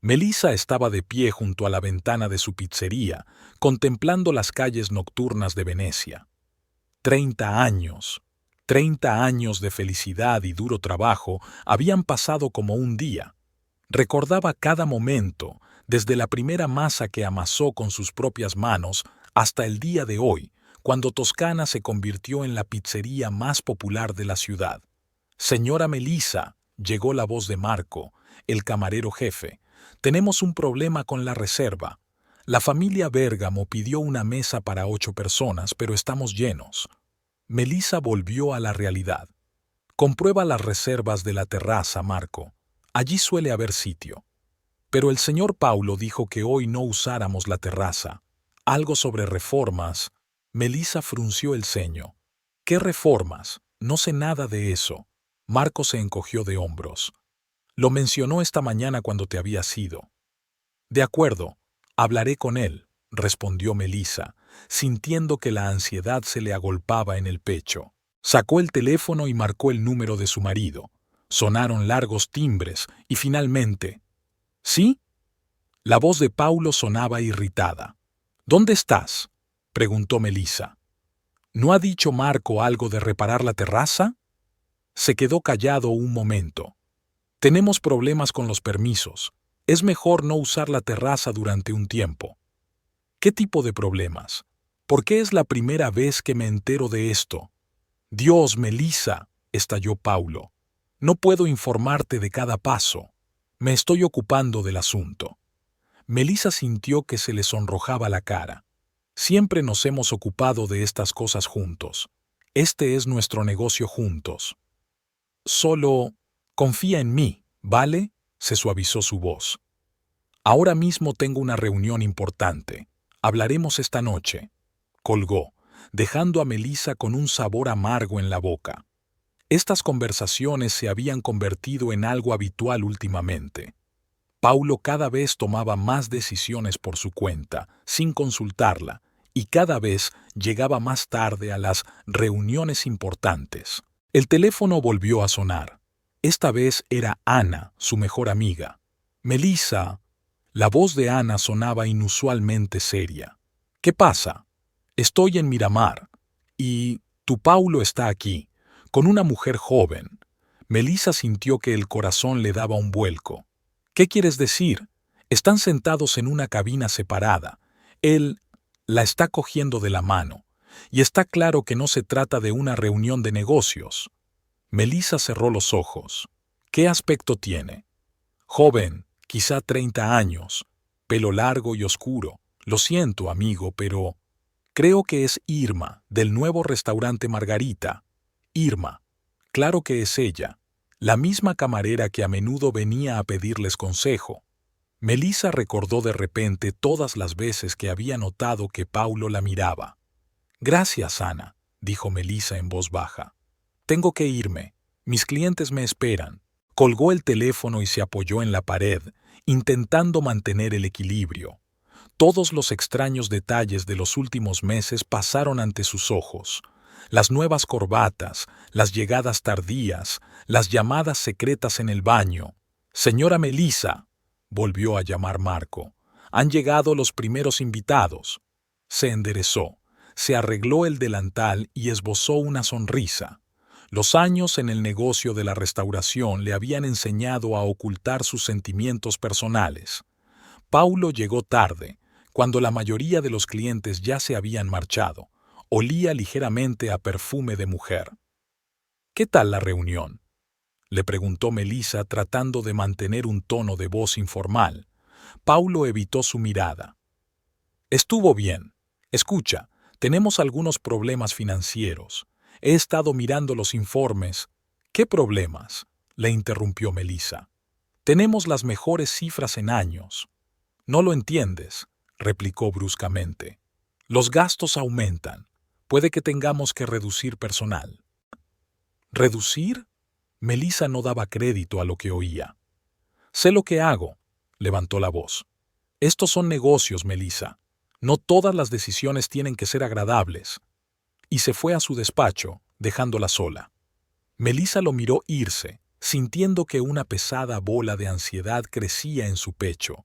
Melissa estaba de pie junto a la ventana de su pizzería, contemplando las calles nocturnas de Venecia. 30 años, 30 años de felicidad y duro trabajo habían pasado como un día. Recordaba cada momento, desde la primera masa que amasó con sus propias manos hasta el día de hoy, cuando Toscana se convirtió en la pizzería más popular de la ciudad. Señora Melissa, llegó la voz de Marco, el camarero jefe. Tenemos un problema con la reserva. La familia Bérgamo pidió una mesa para 8 personas, pero estamos llenos. Melissa volvió a la realidad. Comprueba las reservas de la terraza, Marco. Allí suele haber sitio. Pero el señor Paulo dijo que hoy no usáramos la terraza. Algo sobre reformas. Melissa frunció el ceño. ¿Qué reformas? No sé nada de eso. Marco se encogió de hombros. Lo mencionó esta mañana cuando te habías ido. De acuerdo, hablaré con él, respondió Melissa, sintiendo que la ansiedad se le agolpaba en el pecho. Sacó el teléfono y marcó el número de su marido. Sonaron largos timbres y finalmente... ¿Sí? La voz de Paulo sonaba irritada. ¿Dónde estás?, preguntó Melissa. ¿No ha dicho Marco algo de reparar la terraza? Se quedó callado un momento. Tenemos problemas con los permisos. Es mejor no usar la terraza durante un tiempo. ¿Qué tipo de problemas? ¿Por qué es la primera vez que me entero de esto? Dios, Melissa, estalló Paulo. No puedo informarte de cada paso. Me estoy ocupando del asunto. Melissa sintió que se le sonrojaba la cara. Siempre nos hemos ocupado de estas cosas juntos. Este es nuestro negocio juntos. Solo confía en mí, ¿vale? Se suavizó su voz. Ahora mismo tengo una reunión importante. Hablaremos esta noche. Colgó, dejando a Melissa con un sabor amargo en la boca. Estas conversaciones se habían convertido en algo habitual últimamente. Paulo cada vez tomaba más decisiones por su cuenta, sin consultarla, y cada vez llegaba más tarde a las reuniones importantes. El teléfono volvió a sonar. Esta vez era Ana, su mejor amiga. Melissa. La voz de Ana sonaba inusualmente seria. ¿Qué pasa? Estoy en Miramar. Y tu Paulo está aquí, con una mujer joven. Melissa sintió que el corazón le daba un vuelco. ¿Qué quieres decir? Están sentados en una cabina separada. Él la está cogiendo de la mano. Y está claro que no se trata de una reunión de negocios. Melissa cerró los ojos. ¿Qué aspecto tiene? Joven, quizá 30 años, pelo largo y oscuro. Lo siento, amigo, pero... Creo que es Irma, del nuevo restaurante Margarita. Irma. Claro que es ella, la misma camarera que a menudo venía a pedirles consejo. Melissa recordó de repente todas las veces que había notado que Paulo la miraba. Gracias, Ana, dijo Melissa en voz baja. Tengo que irme. Mis clientes me esperan. Colgó el teléfono y se apoyó en la pared, intentando mantener el equilibrio. Todos los extraños detalles de los últimos meses pasaron ante sus ojos. Las nuevas corbatas, las llegadas tardías, las llamadas secretas en el baño. Señora Melissa, volvió a llamar Marco. Han llegado los primeros invitados. Se enderezó, se arregló el delantal y esbozó una sonrisa. Los años en el negocio de la restauración le habían enseñado a ocultar sus sentimientos personales. Paulo llegó tarde, cuando la mayoría de los clientes ya se habían marchado. Olía ligeramente a perfume de mujer. ¿Qué tal la reunión?, le preguntó Melissa tratando de mantener un tono de voz informal. Paulo evitó su mirada. Estuvo bien. Escucha, tenemos algunos problemas financieros. He estado mirando los informes. ¿Qué problemas?, le interrumpió Melissa. Tenemos las mejores cifras en años. No lo entiendes, replicó bruscamente. Los gastos aumentan. Puede que tengamos que reducir personal. ¿Reducir? Melissa no daba crédito a lo que oía. Sé lo que hago, levantó la voz. Estos son negocios, Melissa. No todas las decisiones tienen que ser agradables. Y se fue a su despacho, dejándola sola. Melissa lo miró irse, sintiendo que una pesada bola de ansiedad crecía en su pecho.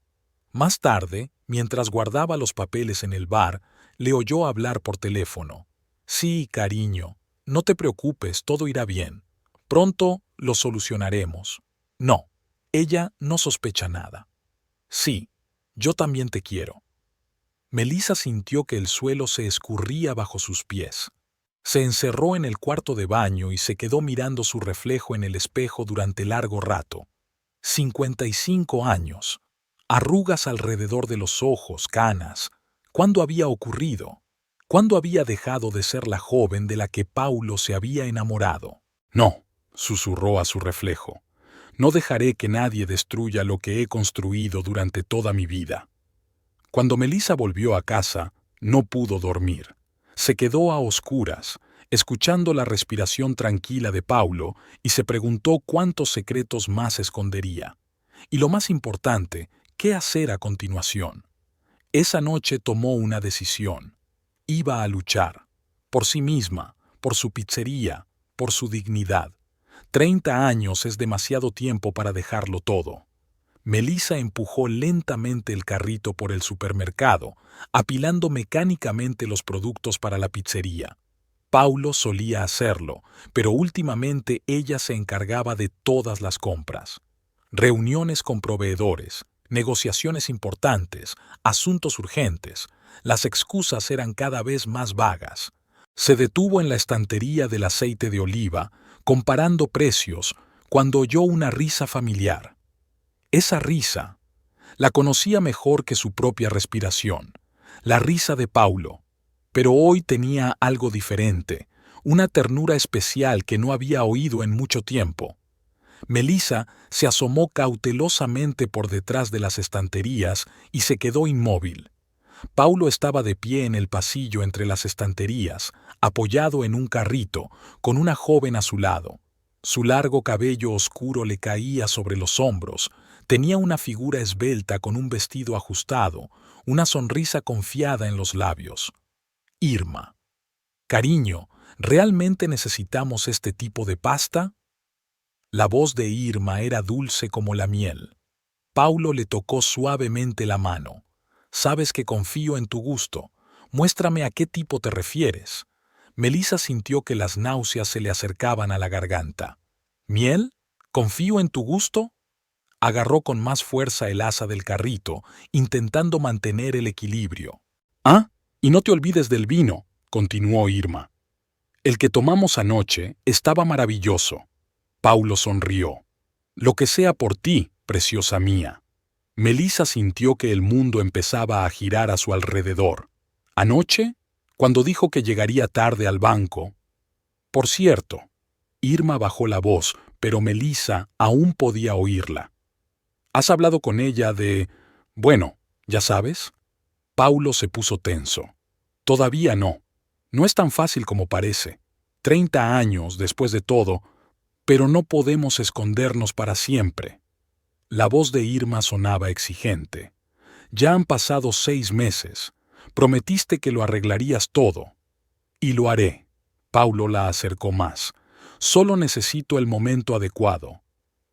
Más tarde, mientras guardaba los papeles en el bar, le oyó hablar por teléfono. «Sí, cariño, no te preocupes, todo irá bien. Pronto lo solucionaremos». No, ella no sospecha nada. «Sí, yo también te quiero». Melissa sintió que el suelo se escurría bajo sus pies. Se encerró en el cuarto de baño y se quedó mirando su reflejo en el espejo durante largo rato. 55 años. Arrugas alrededor de los ojos, canas. ¿Cuándo había ocurrido? ¿Cuándo había dejado de ser la joven de la que Paulo se había enamorado? «No», susurró a su reflejo. «No dejaré que nadie destruya lo que he construido durante toda mi vida». Cuando Melissa volvió a casa, no pudo dormir. Se quedó a oscuras, escuchando la respiración tranquila de Paulo, y se preguntó cuántos secretos más escondería. Y lo más importante, ¿qué hacer a continuación? Esa noche tomó una decisión. Iba a luchar. Por sí misma, por su pizzería, por su dignidad. 30 años es demasiado tiempo para dejarlo todo. Melissa empujó lentamente el carrito por el supermercado, apilando mecánicamente los productos para la pizzería. Paulo solía hacerlo, pero últimamente ella se encargaba de todas las compras. Reuniones con proveedores, negociaciones importantes, asuntos urgentes. Las excusas eran cada vez más vagas. Se detuvo en la estantería del aceite de oliva, comparando precios, cuando oyó una risa familiar. Esa risa la conocía mejor que su propia respiración, la risa de Paulo, pero hoy tenía algo diferente, una ternura especial que no había oído en mucho tiempo. Melissa se asomó cautelosamente por detrás de las estanterías y se quedó inmóvil. Paulo estaba de pie en el pasillo entre las estanterías, apoyado en un carrito, con una joven a su lado. Su largo cabello oscuro le caía sobre los hombros. Tenía una figura esbelta con un vestido ajustado, una sonrisa confiada en los labios. «Irma. Cariño, ¿realmente necesitamos este tipo de pasta?» La voz de Irma era dulce como la miel. Paulo le tocó suavemente la mano. «Sabes que confío en tu gusto. Muéstrame a qué tipo te refieres». Melissa sintió que las náuseas se le acercaban a la garganta. «¿Miel? ¿Confío en tu gusto?» Agarró con más fuerza el asa del carrito, intentando mantener el equilibrio. «Ah, y no te olvides del vino», continuó Irma. «El que tomamos anoche estaba maravilloso». Paulo sonrió. «Lo que sea por ti, preciosa mía». Melissa sintió que el mundo empezaba a girar a su alrededor. «¿Anoche? Cuando dijo que llegaría tarde al banco». «Por cierto». Irma bajó la voz, pero Melissa aún podía oírla. «¿Has hablado con ella de... bueno, ya sabes?» Paulo se puso tenso. «Todavía no. No es tan fácil como parece. 30 años después de todo, pero no podemos escondernos para siempre». La voz de Irma sonaba exigente. «Ya han pasado 6 meses. Prometiste que lo arreglarías todo». «Y lo haré». Paulo la acercó más. «Solo necesito el momento adecuado.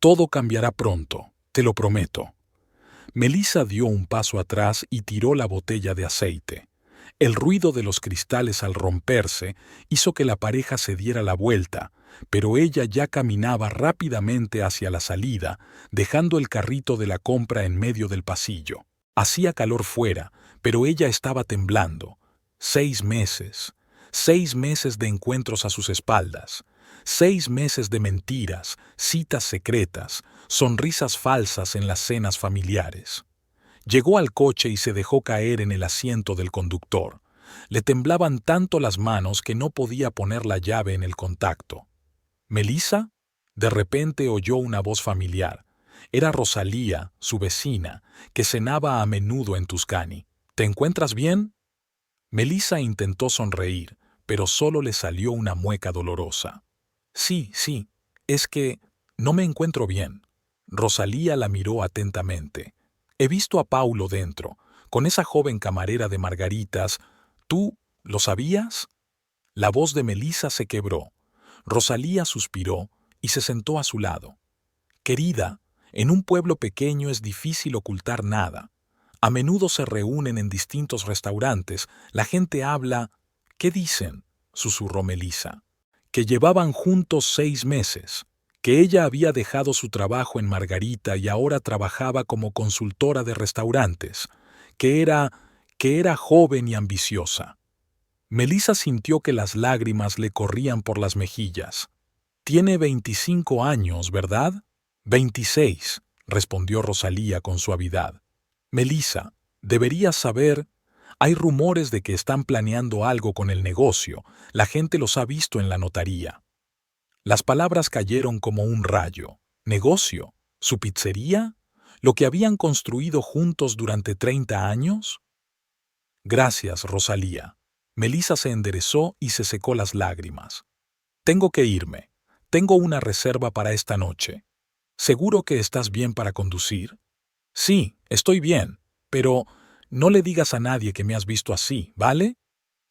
Todo cambiará pronto. Te lo prometo». Melissa dio un paso atrás y tiró la botella de aceite. El ruido de los cristales al romperse hizo que la pareja se diera la vuelta, pero ella ya caminaba rápidamente hacia la salida, dejando el carrito de la compra en medio del pasillo. Hacía calor fuera, pero ella estaba temblando. 6 meses. 6 meses de encuentros a sus espaldas. 6 meses de mentiras, citas secretas, sonrisas falsas en las cenas familiares. Llegó al coche y se dejó caer en el asiento del conductor. Le temblaban tanto las manos que no podía poner la llave en el contacto. «¿Melissa?» De repente oyó una voz familiar. Era Rosalía, su vecina, que cenaba a menudo en Tuscany. «¿Te encuentras bien?» Melissa intentó sonreír, pero solo le salió una mueca dolorosa. «Sí, es que no me encuentro bien». Rosalía la miró atentamente. «He visto a Paulo dentro, con esa joven camarera de margaritas. ¿Tú lo sabías?» La voz de Melissa se quebró. Rosalía suspiró y se sentó a su lado. Querida, en un pueblo pequeño es difícil ocultar nada. A menudo se reúnen en distintos restaurantes, la gente habla. ¿Qué dicen?, susurró Melissa. Que llevaban juntos 6 meses, que ella había dejado su trabajo en Margarita y ahora trabajaba como consultora de restaurantes, que era joven y ambiciosa. Melissa sintió que las lágrimas le corrían por las mejillas. Tiene 25 años, ¿verdad? 26, respondió Rosalía con suavidad. Melissa, deberías saber, hay rumores de que están planeando algo con el negocio, la gente los ha visto en la notaría. Las palabras cayeron como un rayo. ¿Negocio? ¿Su pizzería? ¿Lo que habían construido juntos durante 30 años? Gracias, Rosalía. Melissa se enderezó y se secó las lágrimas. Tengo que irme. Tengo una reserva para esta noche. ¿Seguro que estás bien para conducir? Sí, estoy bien, pero no le digas a nadie que me has visto así, ¿vale?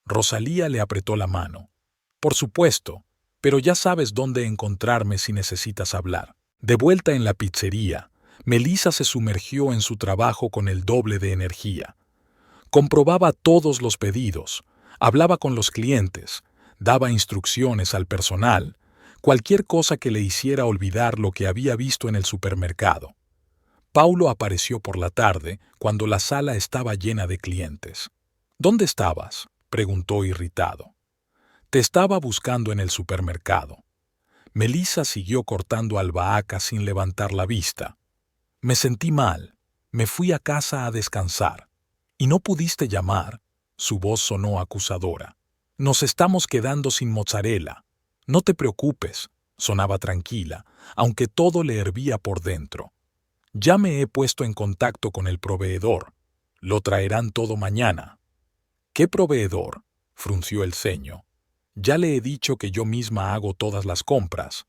Rosalía le apretó la mano. Por supuesto, pero ya sabes dónde encontrarme si necesitas hablar. De vuelta en la pizzería, Melissa se sumergió en su trabajo con el doble de energía. Comprobaba todos los pedidos, hablaba con los clientes, daba instrucciones al personal, cualquier cosa que le hiciera olvidar lo que había visto en el supermercado. Paulo apareció por la tarde, cuando la sala estaba llena de clientes. ¿Dónde estabas?, preguntó irritado. Te estaba buscando en el supermercado. Melissa siguió cortando albahaca sin levantar la vista. Me sentí mal. Me fui a casa a descansar. ¿Y no pudiste llamar? Su voz sonó acusadora. Nos estamos quedando sin mozzarella. No te preocupes, sonaba tranquila, aunque todo le hervía por dentro. Ya me he puesto en contacto con el proveedor. Lo traerán todo mañana. ¿Qué proveedor?, frunció el ceño. Ya le he dicho que yo misma hago todas las compras.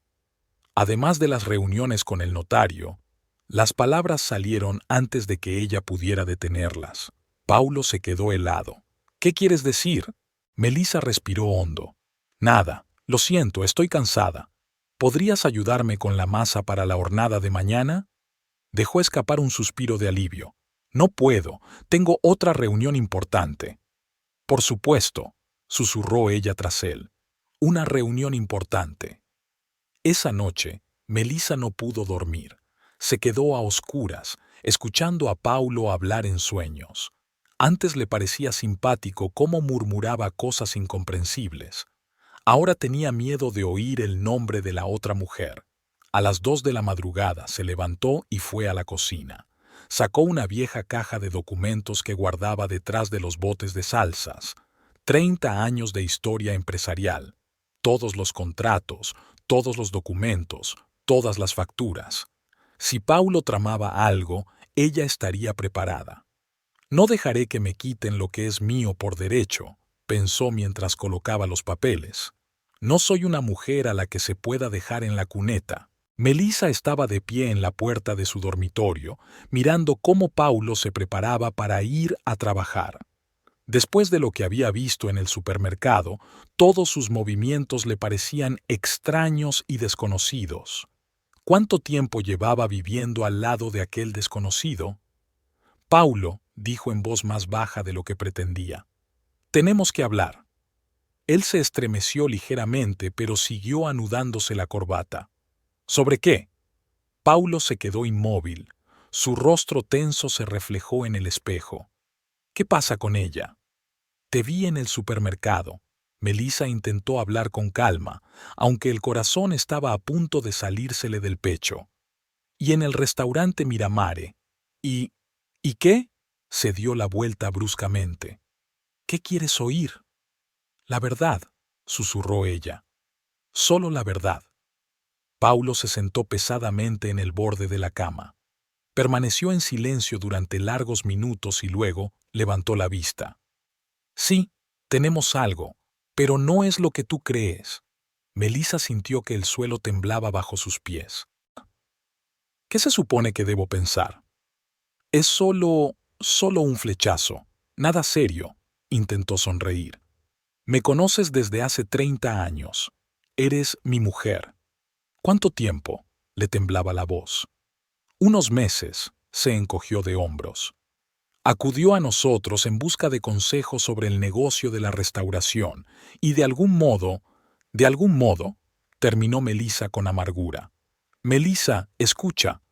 Además de las reuniones con el notario, las palabras salieron antes de que ella pudiera detenerlas. Paulo se quedó helado. ¿Qué quieres decir? Melissa respiró hondo. Nada, lo siento, estoy cansada. ¿Podrías ayudarme con la masa para la hornada de mañana? Dejó escapar un suspiro de alivio. No puedo, tengo otra reunión importante. Por supuesto, susurró ella tras él. Una reunión importante. Esa noche, Melissa no pudo dormir. Se quedó a oscuras, escuchando a Paulo hablar en sueños. Antes le parecía simpático cómo murmuraba cosas incomprensibles. Ahora tenía miedo de oír el nombre de la otra mujer. A las 2 de la madrugada se levantó y fue a la cocina. Sacó una vieja caja de documentos que guardaba detrás de los botes de salsas. 30 años de historia empresarial. Todos los contratos, todos los documentos, todas las facturas. Si Paulo tramaba algo, ella estaría preparada. No dejaré que me quiten lo que es mío por derecho, pensó mientras colocaba los papeles. No soy una mujer a la que se pueda dejar en la cuneta. Melissa estaba de pie en la puerta de su dormitorio, mirando cómo Paulo se preparaba para ir a trabajar. Después de lo que había visto en el supermercado, todos sus movimientos le parecían extraños y desconocidos. ¿Cuánto tiempo llevaba viviendo al lado de aquel desconocido? Paulo, dijo en voz más baja de lo que pretendía. Tenemos que hablar. Él se estremeció ligeramente, pero siguió anudándose la corbata. ¿Sobre qué? Paulo se quedó inmóvil. Su rostro tenso se reflejó en el espejo. ¿Qué pasa con ella? Te vi en el supermercado. Melissa intentó hablar con calma, aunque el corazón estaba a punto de salírsele del pecho. Y en el restaurante Miramare. ¿Y qué? Se dio la vuelta bruscamente. ¿Qué quieres oír? La verdad, susurró ella. Solo la verdad. Paulo se sentó pesadamente en el borde de la cama. Permaneció en silencio durante largos minutos y luego levantó la vista. Sí, tenemos algo, pero no es lo que tú crees. Melissa sintió que el suelo temblaba bajo sus pies. ¿Qué se supone que debo pensar? Es solo un flechazo, nada serio, intentó sonreír. Me conoces desde hace 30 años. Eres mi mujer. ¿Cuánto tiempo? le temblaba la voz. Unos meses, se encogió de hombros. Acudió a nosotros en busca de consejos sobre el negocio de la restauración y de algún modo, terminó Melissa con amargura. Melissa, escucha.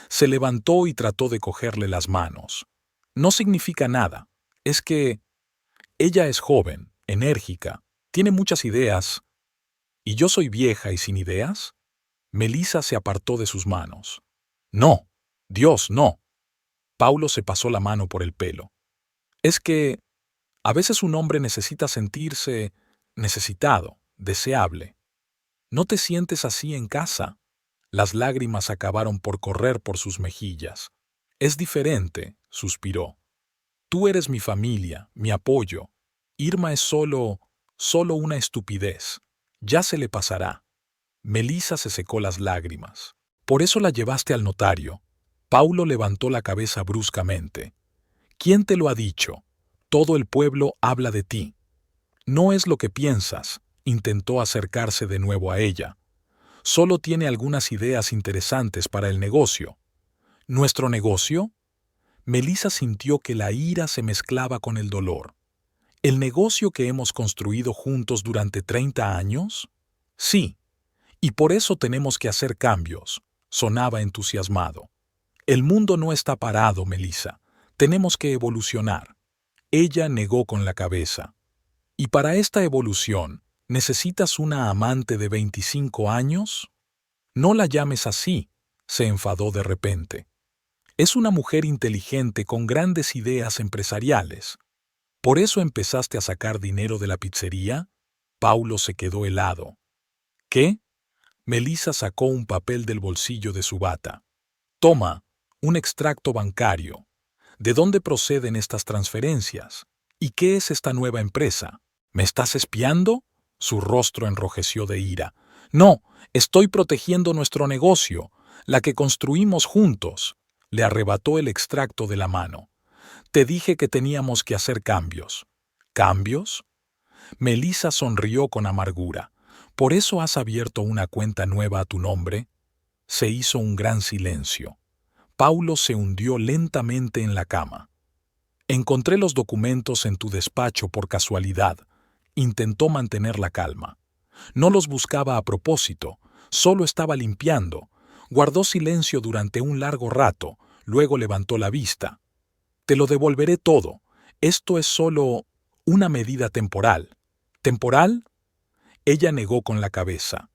Se levantó y trató de cogerle las manos. No significa nada. Es que ella es joven, enérgica, tiene muchas ideas. ¿Y yo soy vieja y sin ideas? Melissa se apartó de sus manos. No, Dios, no. Paulo se pasó la mano por el pelo. Es que a veces un hombre necesita sentirse necesitado, deseable. ¿No te sientes así en casa? Las lágrimas acabaron por correr por sus mejillas. Es diferente, suspiró. Tú eres mi familia, mi apoyo. Irma es solo una estupidez. Ya se le pasará. Melissa se secó las lágrimas. Por eso la llevaste al notario. Paulo levantó la cabeza bruscamente. ¿Quién te lo ha dicho? Todo el pueblo habla de ti. No es lo que piensas. Intentó acercarse de nuevo a ella. Solo tiene algunas ideas interesantes para el negocio. ¿Nuestro negocio? Melissa sintió que la ira se mezclaba con el dolor. ¿El negocio que hemos construido juntos durante 30 años? Sí. Y por eso tenemos que hacer cambios. Sonaba entusiasmado. El mundo no está parado, Melissa. Tenemos que evolucionar. Ella negó con la cabeza. ¿Y para esta evolución, necesitas una amante de 25 años? No la llames así, se enfadó de repente. Es una mujer inteligente con grandes ideas empresariales. ¿Por eso empezaste a sacar dinero de la pizzería? Paulo se quedó helado. ¿Qué? Melissa sacó un papel del bolsillo de su bata. Toma, un extracto bancario. ¿De dónde proceden estas transferencias? ¿Y qué es esta nueva empresa? ¿Me estás espiando? Su rostro enrojeció de ira. No, estoy protegiendo nuestro negocio, la que construimos juntos. Le arrebató el extracto de la mano. Te dije que teníamos que hacer cambios. ¿Cambios? Melissa sonrió con amargura. ¿Por eso has abierto una cuenta nueva a tu nombre? Se hizo un gran silencio. Paulo se hundió lentamente en la cama. Encontré los documentos en tu despacho por casualidad. Intentó mantener la calma. No los buscaba a propósito, solo estaba limpiando. Guardó silencio durante un largo rato, luego levantó la vista. Te lo devolveré todo. Esto es solo una medida temporal. ¿Temporal? Ella negó con la cabeza.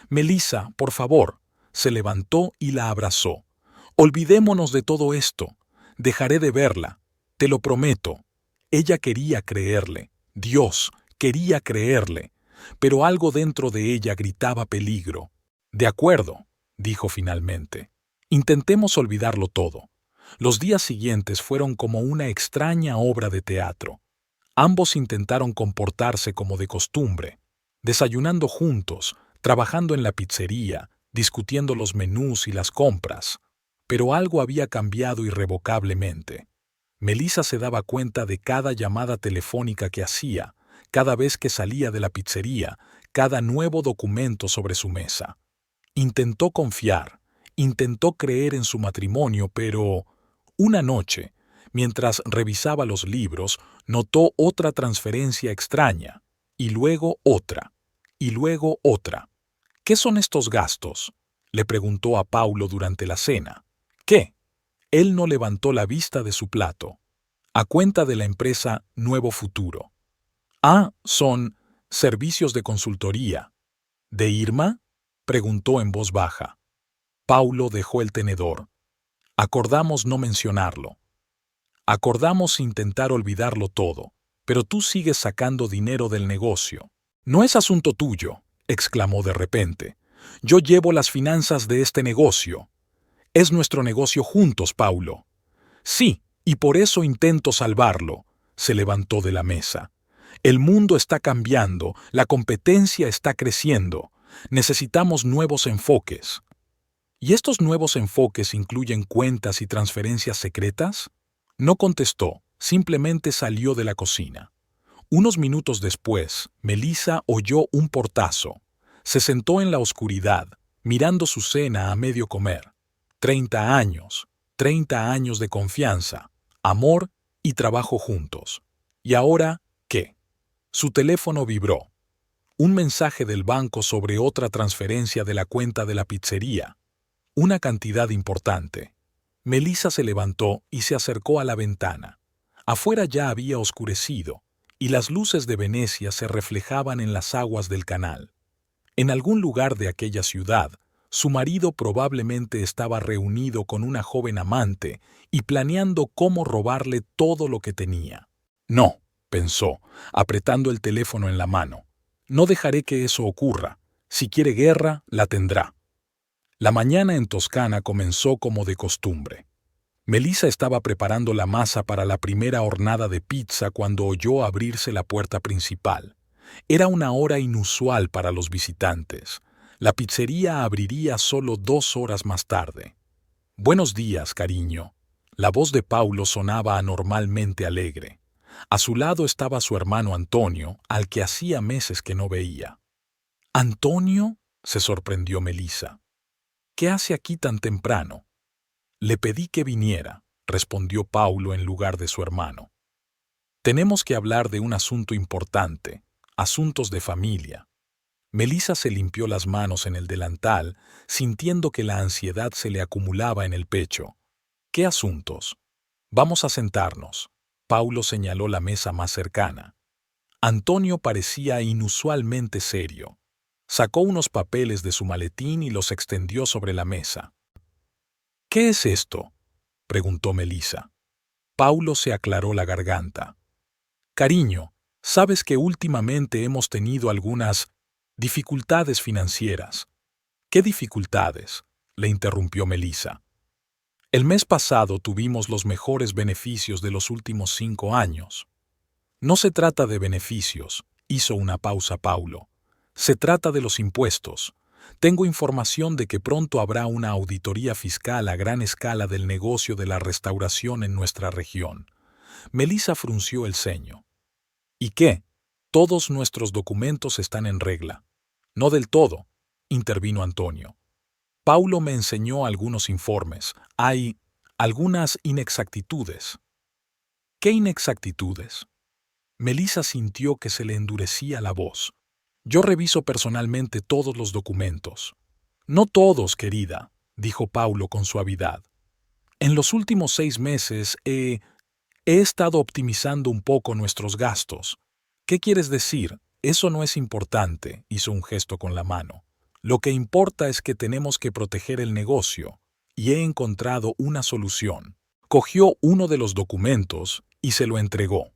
Melissa, por favor. Se levantó y la abrazó. Olvidémonos de todo esto. Dejaré de verla. Te lo prometo. Ella quería creerle. Dios quería creerle. Pero algo dentro de ella gritaba peligro. De acuerdo, dijo finalmente. Intentemos olvidarlo todo. Los días siguientes fueron como una extraña obra de teatro. Ambos intentaron comportarse como de costumbre, desayunando juntos, trabajando en la pizzería, discutiendo los menús y las compras. Pero algo había cambiado irrevocablemente. Melissa se daba cuenta de cada llamada telefónica que hacía, cada vez que salía de la pizzería, cada nuevo documento sobre su mesa. Intentó confiar, intentó creer en su matrimonio, pero una noche, mientras revisaba los libros, notó otra transferencia extraña, y luego otra, y luego otra. ¿Qué son estos gastos?, le preguntó a Paulo durante la cena. ¿Qué? Él no levantó la vista de su plato. A cuenta de la empresa Nuevo Futuro. Ah, son servicios de consultoría. ¿De Irma?, preguntó en voz baja. Paulo dejó el tenedor. Acordamos no mencionarlo. Acordamos intentar olvidarlo todo, pero tú sigues sacando dinero del negocio. No es asunto tuyo, exclamó de repente. Yo llevo las finanzas de este negocio. Es nuestro negocio juntos, Paulo. Sí, y por eso intento salvarlo. Se levantó de la mesa. El mundo está cambiando, la competencia está creciendo. Necesitamos nuevos enfoques. ¿Y estos nuevos enfoques incluyen cuentas y transferencias secretas? No contestó, simplemente salió de la cocina. Unos minutos después, Melissa oyó un portazo. Se sentó en la oscuridad, mirando su cena a medio comer. 30 años, 30 años de confianza, amor y trabajo juntos. ¿Y ahora qué? Su teléfono vibró. Un mensaje del banco sobre otra transferencia de la cuenta de la pizzería. Una cantidad importante. Melissa se levantó y se acercó a la ventana. Afuera ya había oscurecido, y las luces de Venecia se reflejaban en las aguas del canal. En algún lugar de aquella ciudad, su marido probablemente estaba reunido con una joven amante y planeando cómo robarle todo lo que tenía. No, pensó, apretando el teléfono en la mano. No dejaré que eso ocurra. Si quiere guerra, la tendrá. La mañana en Toscana comenzó como de costumbre. Melissa estaba preparando la masa para la primera hornada de pizza cuando oyó abrirse la puerta principal. Era una hora inusual para los visitantes. La pizzería abriría solo 2 horas más tarde. «Buenos días, cariño». La voz de Paulo sonaba anormalmente alegre. A su lado estaba su hermano Antonio, al que hacía meses que no veía. «¿Antonio?», se sorprendió Melissa. «¿Qué hace aquí tan temprano?» «Le pedí que viniera», respondió Paulo en lugar de su hermano. «Tenemos que hablar de un asunto importante, asuntos de familia». Melissa se limpió las manos en el delantal, sintiendo que la ansiedad se le acumulaba en el pecho. «¿Qué asuntos?» «Vamos a sentarnos». Paulo señaló la mesa más cercana. Antonio parecía inusualmente serio. Sacó unos papeles de su maletín y los extendió sobre la mesa. «¿Qué es esto?», preguntó Melissa. Paulo se aclaró la garganta. «Cariño, sabes que últimamente hemos tenido algunas dificultades financieras». «¿Qué dificultades?», le interrumpió Melissa. «El mes pasado tuvimos los mejores beneficios de los últimos 5 años». «No se trata de beneficios», hizo una pausa Paulo. «Se trata de los impuestos. Tengo información de que pronto habrá una auditoría fiscal a gran escala del negocio de la restauración en nuestra región». Melissa frunció el ceño. «¿Y qué? Todos nuestros documentos están en regla». «No del todo», intervino Antonio. «Paulo me enseñó algunos informes. Hay algunas inexactitudes». «¿Qué inexactitudes?». Melissa sintió que se le endurecía la voz. «Yo reviso personalmente todos los documentos». «No todos, querida», dijo Paulo con suavidad. «En los últimos 6 meses he estado optimizando un poco nuestros gastos». «¿Qué quieres decir?». «Eso no es importante», hizo un gesto con la mano. «Lo que importa es que tenemos que proteger el negocio, y he encontrado una solución». Cogió uno de los documentos y se lo entregó.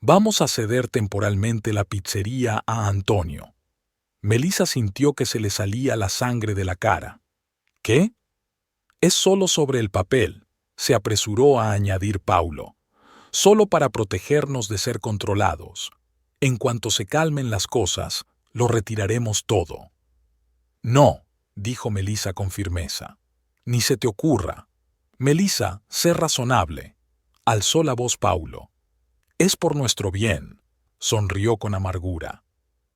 «Vamos a ceder temporalmente la pizzería a Antonio». Melissa sintió que se le salía la sangre de la cara. «¿Qué?». «Es solo sobre el papel», se apresuró a añadir Paulo. «Solo para protegernos de ser controlados. En cuanto se calmen las cosas, lo retiraremos todo». «No», dijo Melissa con firmeza. «Ni se te ocurra». «Melissa, sé razonable», alzó la voz Paulo. «Es por nuestro bien», sonrió con amargura.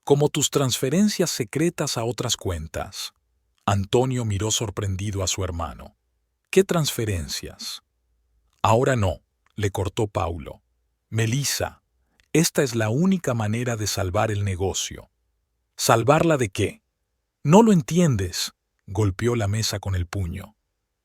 «Como tus transferencias secretas a otras cuentas». Antonio miró sorprendido a su hermano. «¿Qué transferencias?». «Ahora no», le cortó Paulo. «Melissa, esta es la única manera de salvar el negocio». «¿Salvarla de qué?». «No lo entiendes», golpeó la mesa con el puño.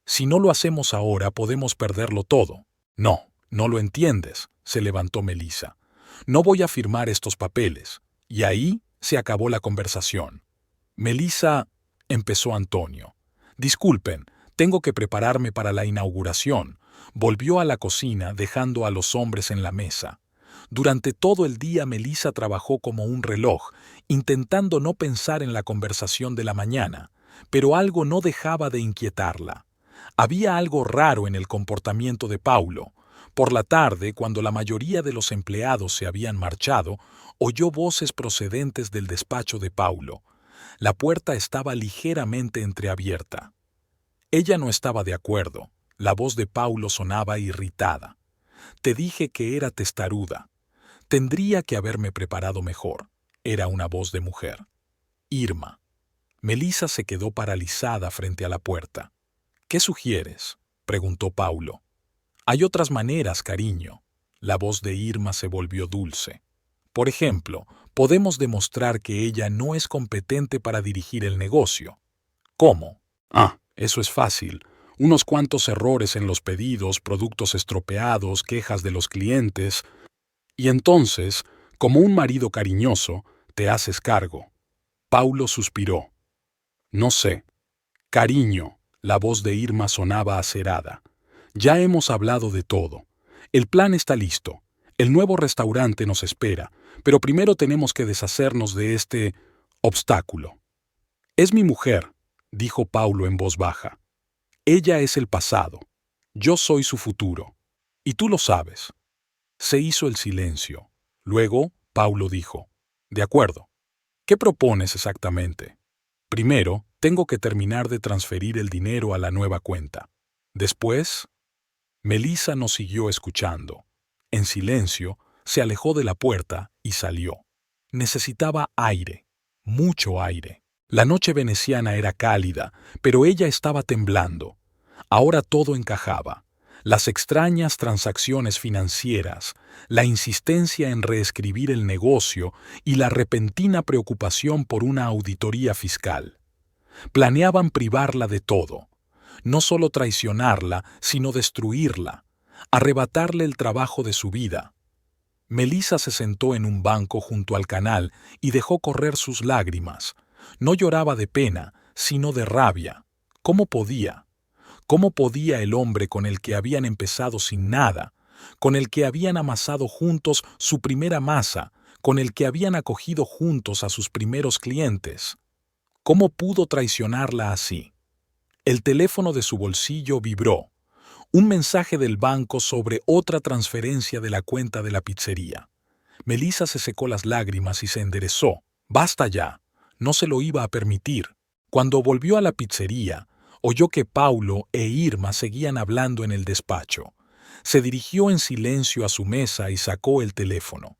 «Si no lo hacemos ahora, podemos perderlo todo». No lo entiendes», se levantó Melissa. «No voy a firmar estos papeles». Y ahí se acabó la conversación. «Melissa», empezó Antonio. «Disculpen, tengo que prepararme para la inauguración». Volvió a la cocina, dejando a los hombres en la mesa. Durante todo el día Melissa trabajó como un reloj, intentando no pensar en la conversación de la mañana, pero algo no dejaba de inquietarla. Había algo raro en el comportamiento de Paulo. Por la tarde, cuando la mayoría de los empleados se habían marchado, oyó voces procedentes del despacho de Paulo. La puerta estaba ligeramente entreabierta. Ella no estaba de acuerdo. La voz de Paulo sonaba irritada. «Te dije que era testaruda. Tendría que haberme preparado mejor». Era una voz de mujer. «Irma». Melissa se quedó paralizada frente a la puerta. ¿Qué sugieres?, preguntó Paulo. Hay otras maneras, cariño. La voz de Irma se volvió dulce. Por ejemplo, podemos demostrar que ella no es competente para dirigir el negocio. ¿Cómo? Eso es fácil. Unos cuantos errores en los pedidos, productos estropeados, quejas de los clientes. Y entonces, como un marido cariñoso, te haces cargo. Paulo suspiró. No sé. Cariño, la voz de Irma sonaba acerada. Ya hemos hablado de todo. El plan está listo. El nuevo restaurante nos espera, pero primero tenemos que deshacernos de este obstáculo. Es mi mujer, dijo Paulo en voz baja. Ella es el pasado. Yo soy su futuro. Y tú lo sabes. Se hizo el silencio. Luego, Paulo dijo, de acuerdo. ¿Qué propones exactamente? Primero, tengo que terminar de transferir el dinero a la nueva cuenta. Después, Melissa nos siguió escuchando. En silencio, se alejó de la puerta y salió. Necesitaba aire, mucho aire. La noche veneciana era cálida, pero ella estaba temblando. Ahora todo encajaba. Las extrañas transacciones financieras, la insistencia en reescribir el negocio y la repentina preocupación por una auditoría fiscal. Planeaban privarla de todo. No solo traicionarla, sino destruirla, arrebatarle el trabajo de su vida. Melissa se sentó en un banco junto al canal y dejó correr sus lágrimas. No lloraba de pena, sino de rabia. ¿Cómo podía? ¿Cómo podía el hombre con el que habían empezado sin nada, con el que habían amasado juntos su primera masa, con el que habían acogido juntos a sus primeros clientes? ¿Cómo pudo traicionarla así? El teléfono de su bolsillo vibró. Un mensaje del banco sobre otra transferencia de la cuenta de la pizzería. Melissa se secó las lágrimas y se enderezó. Basta ya. No se lo iba a permitir. Cuando volvió a la pizzería, oyó que Paulo e Irma seguían hablando en el despacho. Se dirigió en silencio a su mesa y sacó el teléfono.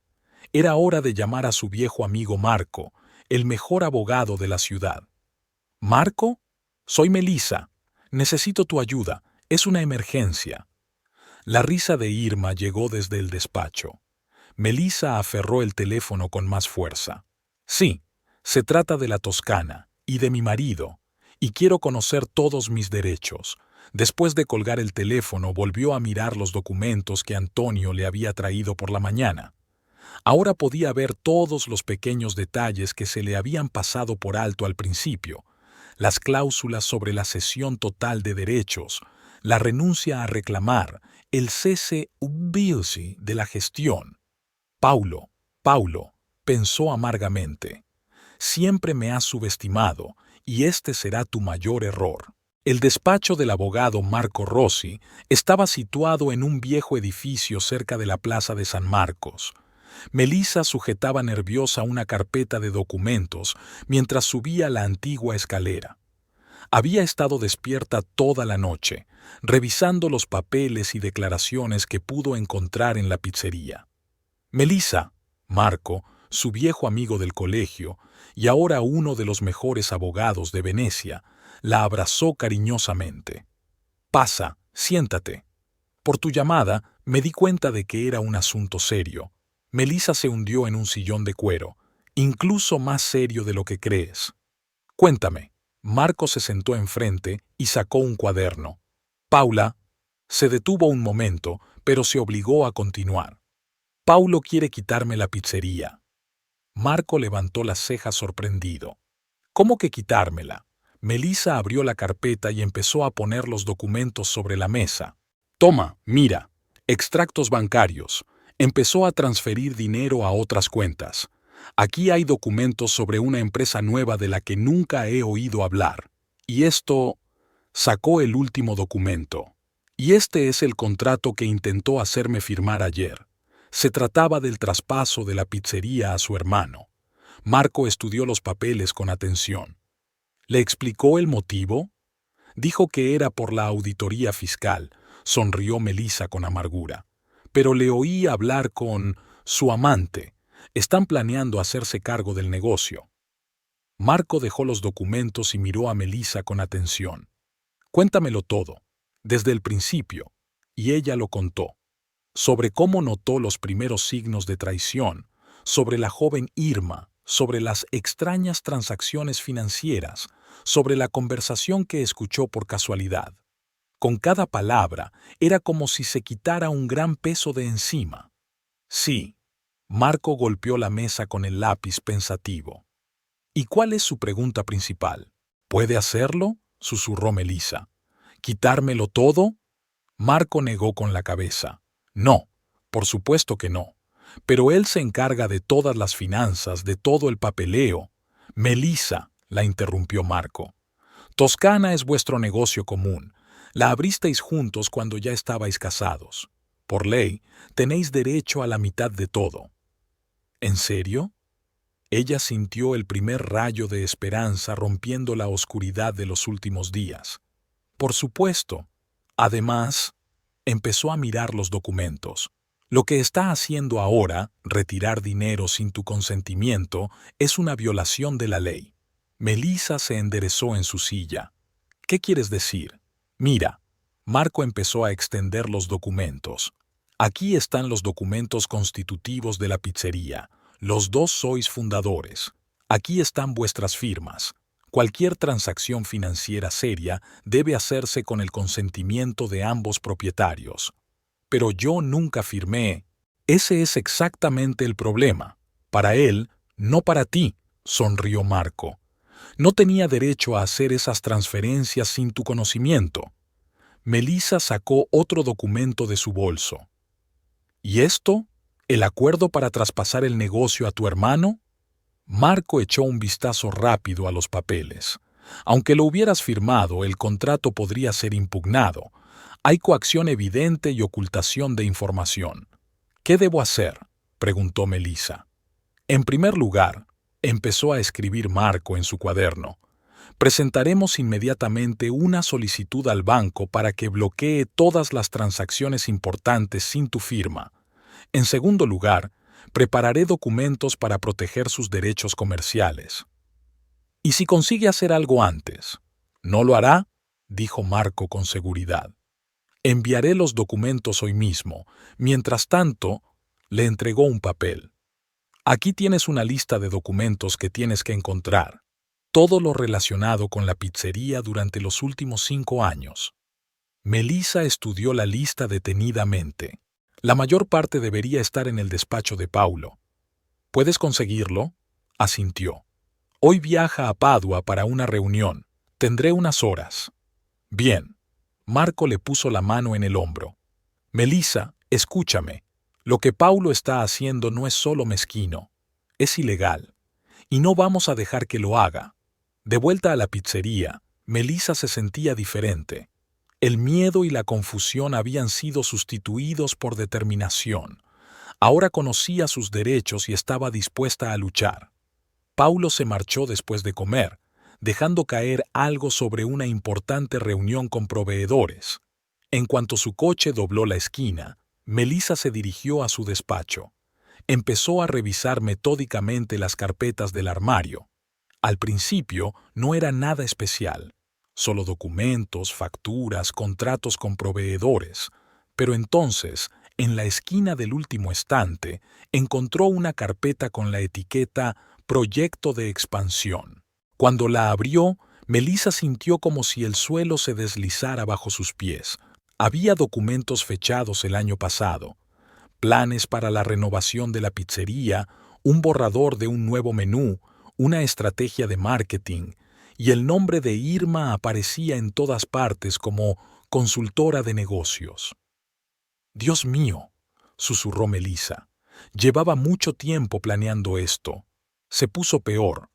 Era hora de llamar a su viejo amigo Marco, el mejor abogado de la ciudad. ¿Marco? Soy Melissa. Necesito tu ayuda. Es una emergencia. La risa de Irma llegó desde el despacho. Melissa aferró el teléfono con más fuerza. Sí, se trata de la Toscana y de mi marido, y quiero conocer todos mis derechos. Después de colgar el teléfono, volvió a mirar los documentos que Antonio le había traído por la mañana. Ahora podía ver todos los pequeños detalles que se le habían pasado por alto al principio. Las cláusulas sobre la cesión total de derechos, la renuncia a reclamar, el cese obviously de la gestión. Paulo, pensó amargamente, siempre me has subestimado y este será tu mayor error. El despacho del abogado Marco Rossi estaba situado en un viejo edificio cerca de la Plaza de San Marcos. Melissa sujetaba nerviosa una carpeta de documentos mientras subía la antigua escalera. Había estado despierta toda la noche, revisando los papeles y declaraciones que pudo encontrar en la pizzería. Melissa, Marco, su viejo amigo del colegio y ahora uno de los mejores abogados de Venecia, la abrazó cariñosamente. Pasa, siéntate. Por tu llamada me di cuenta de que era un asunto serio. Melissa se hundió en un sillón de cuero, incluso más serio de lo que crees. Cuéntame. Marco se sentó enfrente y sacó un cuaderno. Paula se detuvo un momento, pero se obligó a continuar. Paulo quiere quitarme la pizzería. Marco levantó las cejas sorprendido. ¿Cómo que quitármela? Melissa abrió la carpeta y empezó a poner los documentos sobre la mesa. Toma, mira, extractos bancarios. Empezó a transferir dinero a otras cuentas. Aquí hay documentos sobre una empresa nueva de la que nunca he oído hablar. Y esto... Sacó el último documento. Y este es el contrato que intentó hacerme firmar ayer. Se trataba del traspaso de la pizzería a su hermano. Marco estudió los papeles con atención. ¿Le explicó el motivo? Dijo que era por la auditoría fiscal, sonrió Melissa con amargura. Pero le oí hablar con su amante. Están planeando hacerse cargo del negocio. Marco dejó los documentos y miró a Melissa con atención. Cuéntamelo todo, desde el principio, y ella lo contó. Sobre cómo notó los primeros signos de traición, sobre la joven Irma, sobre las extrañas transacciones financieras, sobre la conversación que escuchó por casualidad. Con cada palabra era como si se quitara un gran peso de encima. Sí, Marco golpeó la mesa con el lápiz pensativo. ¿Y cuál es su pregunta principal? ¿Puede hacerlo?, susurró Melissa. ¿Quitármelo todo? Marco negó con la cabeza. No, por supuesto que no. Pero él se encarga de todas las finanzas, de todo el papeleo. Melissa, la interrumpió Marco. Toscana es vuestro negocio común. La abristeis juntos cuando ya estabais casados. Por ley, tenéis derecho a la mitad de todo. ¿En serio? Ella sintió el primer rayo de esperanza rompiendo la oscuridad de los últimos días. Por supuesto. Además, empezó a mirar los documentos. Lo que está haciendo ahora, retirar dinero sin tu consentimiento, es una violación de la ley. Melissa se enderezó en su silla. ¿Qué quieres decir? Mira, Marco empezó a extender los documentos. Aquí están los documentos constitutivos de la pizzería. Los dos sois fundadores. Aquí están vuestras firmas. Cualquier transacción financiera seria debe hacerse con el consentimiento de ambos propietarios. Pero yo nunca firmé. Ese es exactamente el problema. Para él, no para ti, sonrió Marco. No tenía derecho a hacer esas transferencias sin tu conocimiento. Melissa sacó otro documento de su bolso. ¿Y esto? ¿El acuerdo para traspasar el negocio a tu hermano? Marco echó un vistazo rápido a los papeles. Aunque lo hubieras firmado, el contrato podría ser impugnado. Hay coacción evidente y ocultación de información. ¿Qué debo hacer?, preguntó Melissa. En primer lugar, empezó a escribir Marco en su cuaderno. Presentaremos inmediatamente una solicitud al banco para que bloquee todas las transacciones importantes sin tu firma. En segundo lugar, prepararé documentos para proteger sus derechos comerciales. ¿Y si consigue hacer algo antes? ¿No lo hará?, dijo Marco con seguridad. Enviaré los documentos hoy mismo. Mientras tanto, le entregó un papel. Aquí tienes una lista de documentos que tienes que encontrar. Todo lo relacionado con la pizzería durante los últimos 5 años. Melissa estudió la lista detenidamente. La mayor parte debería estar en el despacho de Paulo. ¿Puedes conseguirlo?, asintió. Hoy viaja a Padua para una reunión. Tendré unas horas. Bien. Marco le puso la mano en el hombro. Melissa, escúchame. Lo que Paulo está haciendo no es solo mezquino. Es ilegal. Y no vamos a dejar que lo haga. De vuelta a la pizzería, Melissa se sentía diferente. El miedo y la confusión habían sido sustituidos por determinación. Ahora conocía sus derechos y estaba dispuesta a luchar. Paulo se marchó después de comer, dejando caer algo sobre una importante reunión con proveedores. En cuanto su coche dobló la esquina, Melissa se dirigió a su despacho. Empezó a revisar metódicamente las carpetas del armario. Al principio no era nada especial, solo documentos, facturas, contratos con proveedores. Pero entonces, en la esquina del último estante, encontró una carpeta con la etiqueta Proyecto de expansión. Cuando la abrió, Melissa sintió como si el suelo se deslizara bajo sus pies. Había documentos fechados el año pasado, planes para la renovación de la pizzería, un borrador de un nuevo menú, una estrategia de marketing, y el nombre de Irma aparecía en todas partes como consultora de negocios. «Dios mío», susurró Melissa. Llevaba mucho tiempo planeando esto. Se puso peor.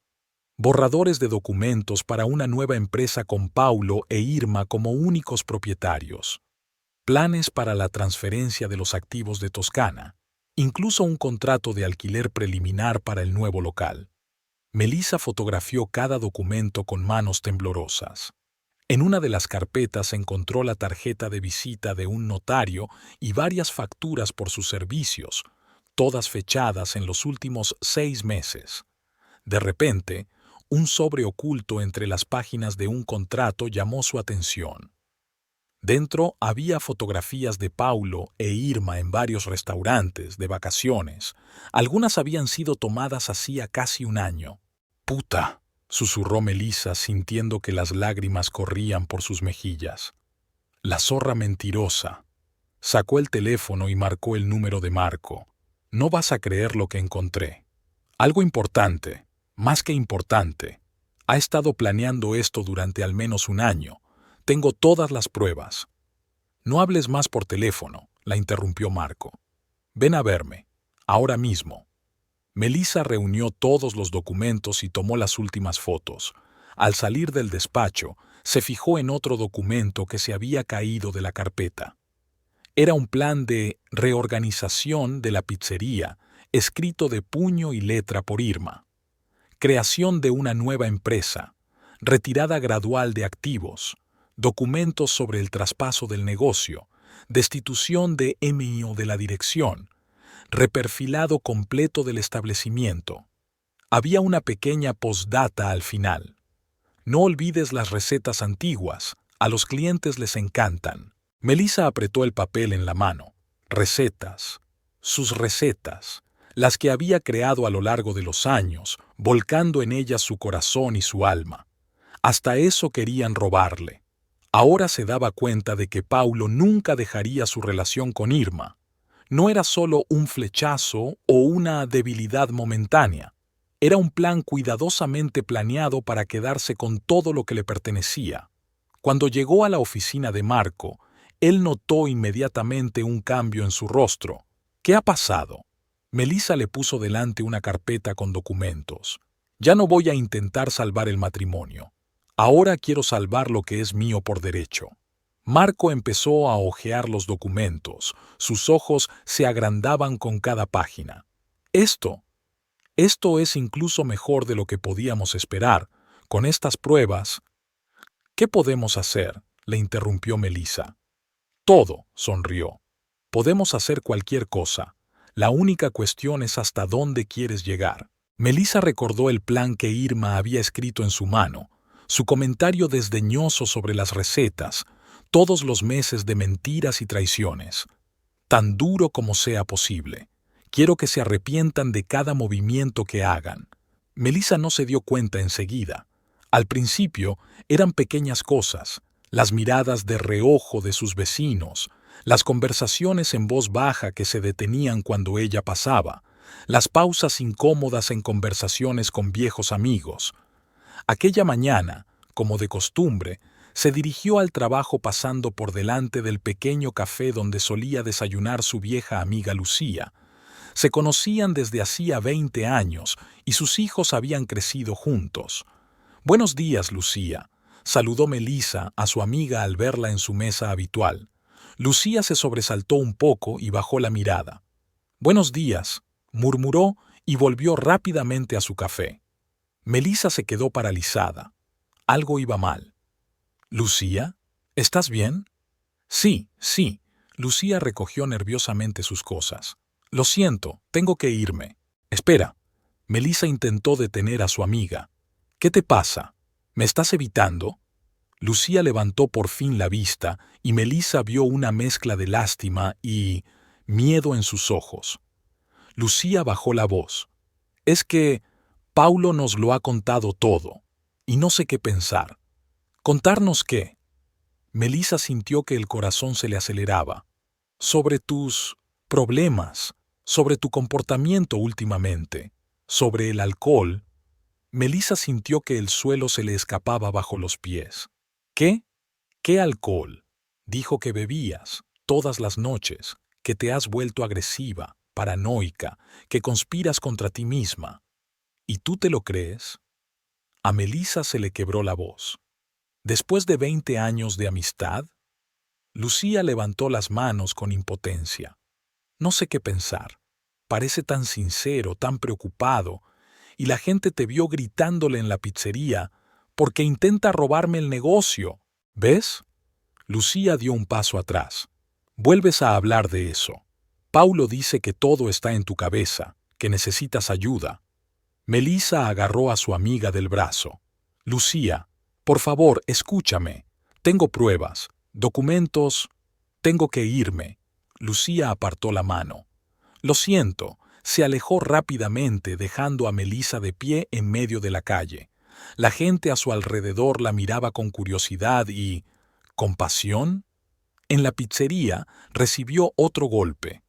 Borradores de documentos para una nueva empresa con Paulo e Irma como únicos propietarios. Planes para la transferencia de los activos de Toscana. Incluso un contrato de alquiler preliminar para el nuevo local. Melissa fotografió cada documento con manos temblorosas. En una de las carpetas encontró la tarjeta de visita de un notario y varias facturas por sus servicios, todas fechadas en los últimos 6 meses. De repente, un sobre oculto entre las páginas de un contrato llamó su atención. Dentro había fotografías de Paulo e Irma en varios restaurantes, de vacaciones. Algunas habían sido tomadas hacía casi un año. «Puta», susurró Melissa sintiendo que las lágrimas corrían por sus mejillas. «La zorra mentirosa». Sacó el teléfono y marcó el número de Marco. «No vas a creer lo que encontré. Algo importante, más que importante. Ha estado planeando esto durante al menos un año. Tengo todas las pruebas». «No hables más por teléfono», la interrumpió Marco. «Ven a verme, ahora mismo». Melissa reunió todos los documentos y tomó las últimas fotos. Al salir del despacho, se fijó en otro documento que se había caído de la carpeta. Era un plan de reorganización de la pizzería, escrito de puño y letra por Irma. Creación de una nueva empresa, retirada gradual de activos, documentos sobre el traspaso del negocio, destitución de MIO de la dirección, reperfilado completo del establecimiento. Había una pequeña postdata al final. «No olvides las recetas antiguas, a los clientes les encantan». Melissa apretó el papel en la mano. Recetas. Sus recetas, las que había creado a lo largo de los años, volcando en ellas su corazón y su alma. Hasta eso querían robarle. Ahora se daba cuenta de que Paulo nunca dejaría su relación con Irma. No era solo un flechazo o una debilidad momentánea. Era un plan cuidadosamente planeado para quedarse con todo lo que le pertenecía. Cuando llegó a la oficina de Marco, él notó inmediatamente un cambio en su rostro. «¿Qué ha pasado?» Melissa le puso delante una carpeta con documentos. «Ya no voy a intentar salvar el matrimonio. Ahora quiero salvar lo que es mío por derecho». Marco empezó a hojear los documentos. Sus ojos se agrandaban con cada página. Esto es incluso mejor de lo que podíamos esperar. Con estas pruebas... «¿Qué podemos hacer?», le interrumpió Melissa. «Todo», sonrió. «Podemos hacer cualquier cosa. La única cuestión es hasta dónde quieres llegar». Melissa recordó el plan que Irma había escrito en su mano, su comentario desdeñoso sobre las recetas, todos los meses de mentiras y traiciones. «Tan duro como sea posible. Quiero que se arrepientan de cada movimiento que hagan». Melissa no se dio cuenta enseguida. Al principio eran pequeñas cosas, las miradas de reojo de sus vecinos, las conversaciones en voz baja que se detenían cuando ella pasaba, las pausas incómodas en conversaciones con viejos amigos. Aquella mañana, como de costumbre, se dirigió al trabajo pasando por delante del pequeño café donde solía desayunar su vieja amiga Lucía. Se conocían desde hacía 20 años y sus hijos habían crecido juntos. «Buenos días, Lucía», saludó Melissa a su amiga al verla en su mesa habitual. Lucía se sobresaltó un poco y bajó la mirada. «Buenos días», murmuró y volvió rápidamente a su café. Melissa se quedó paralizada. Algo iba mal. «Lucía, ¿estás bien?» «Sí, sí». Lucía recogió nerviosamente sus cosas. «Lo siento, tengo que irme». «Espera». Melissa intentó detener a su amiga. «¿Qué te pasa? ¿Me estás evitando?» Lucía levantó por fin la vista y Melissa vio una mezcla de lástima y miedo en sus ojos. Lucía bajó la voz. «Es que Paulo nos lo ha contado todo, y no sé qué pensar». «¿Contarnos qué?» Melissa sintió que el corazón se le aceleraba. «Sobre tus problemas, sobre tu comportamiento últimamente, sobre el alcohol». Melissa sintió que el suelo se le escapaba bajo los pies. «¿Qué? ¿Qué alcohol?» «Dijo que bebías todas las noches, que te has vuelto agresiva, paranoica, que conspiras contra ti misma. ¿Y tú te lo crees?» A Melissa se le quebró la voz. «¿Después de 20 años de amistad?» Lucía levantó las manos con impotencia. «No sé qué pensar. Parece tan sincero, tan preocupado, y la gente te vio gritándole en la pizzería porque intenta robarme el negocio. ¿Ves?» Lucía dio un paso atrás. «Vuelves a hablar de eso. Paulo dice que todo está en tu cabeza, que necesitas ayuda». Melissa agarró a su amiga del brazo. Lucía, por favor, escúchame. Tengo pruebas, documentos. Tengo que irme. Lucía apartó la mano. Lo siento. Se alejó rápidamente, dejando a Melissa de pie en medio de la calle. La gente a su alrededor la miraba con curiosidad y compasión. En la pizzería recibió otro golpe.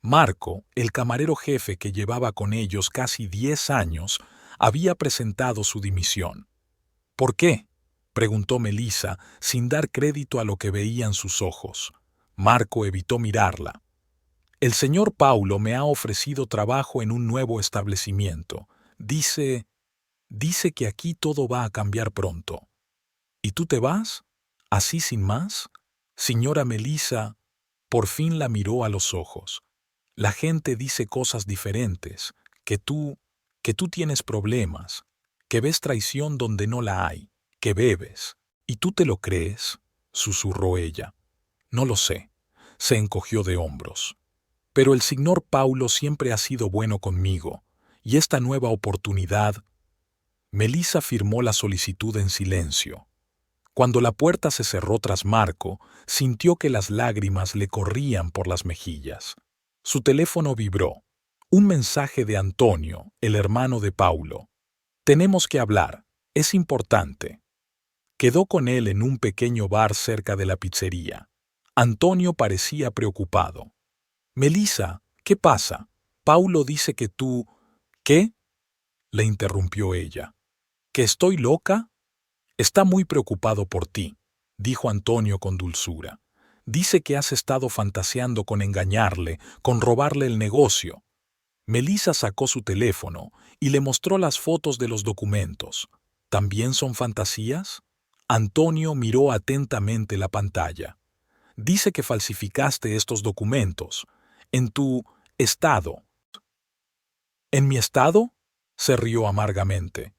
Marco, el camarero jefe que llevaba con ellos casi 10 años, había presentado su dimisión. ¿Por qué?, preguntó Melissa, sin dar crédito a lo que veían sus ojos. Marco evitó mirarla. El señor Paulo me ha ofrecido trabajo en un nuevo establecimiento. Dice que aquí todo va a cambiar pronto. ¿Y tú te vas? ¿Así sin más? Señora Melissa, por fin la miró a los ojos. La gente dice cosas diferentes, que tú tienes problemas, que ves traición donde no la hay, que bebes. ¿Y tú te lo crees?, susurró ella. No lo sé. Se encogió de hombros. Pero el señor Paulo siempre ha sido bueno conmigo, y esta nueva oportunidad... Melissa firmó la solicitud en silencio. Cuando la puerta se cerró tras Marco, sintió que las lágrimas le corrían por las mejillas. Su teléfono vibró. Un mensaje de Antonio, el hermano de Paulo. Tenemos que hablar. Es importante. Quedó con él en un pequeño bar cerca de la pizzería. Antonio parecía preocupado. Melissa, ¿qué pasa? Paulo dice que tú... ¿Qué?, le interrumpió ella. ¿Que estoy loca? Está muy preocupado por ti, dijo Antonio con dulzura. Dice que has estado fantaseando con engañarle, con robarle el negocio. Melissa sacó su teléfono y le mostró las fotos de los documentos. ¿También son fantasías? Antonio miró atentamente la pantalla. Dice que falsificaste estos documentos. En tu estado. ¿En mi estado?, se rió amargamente.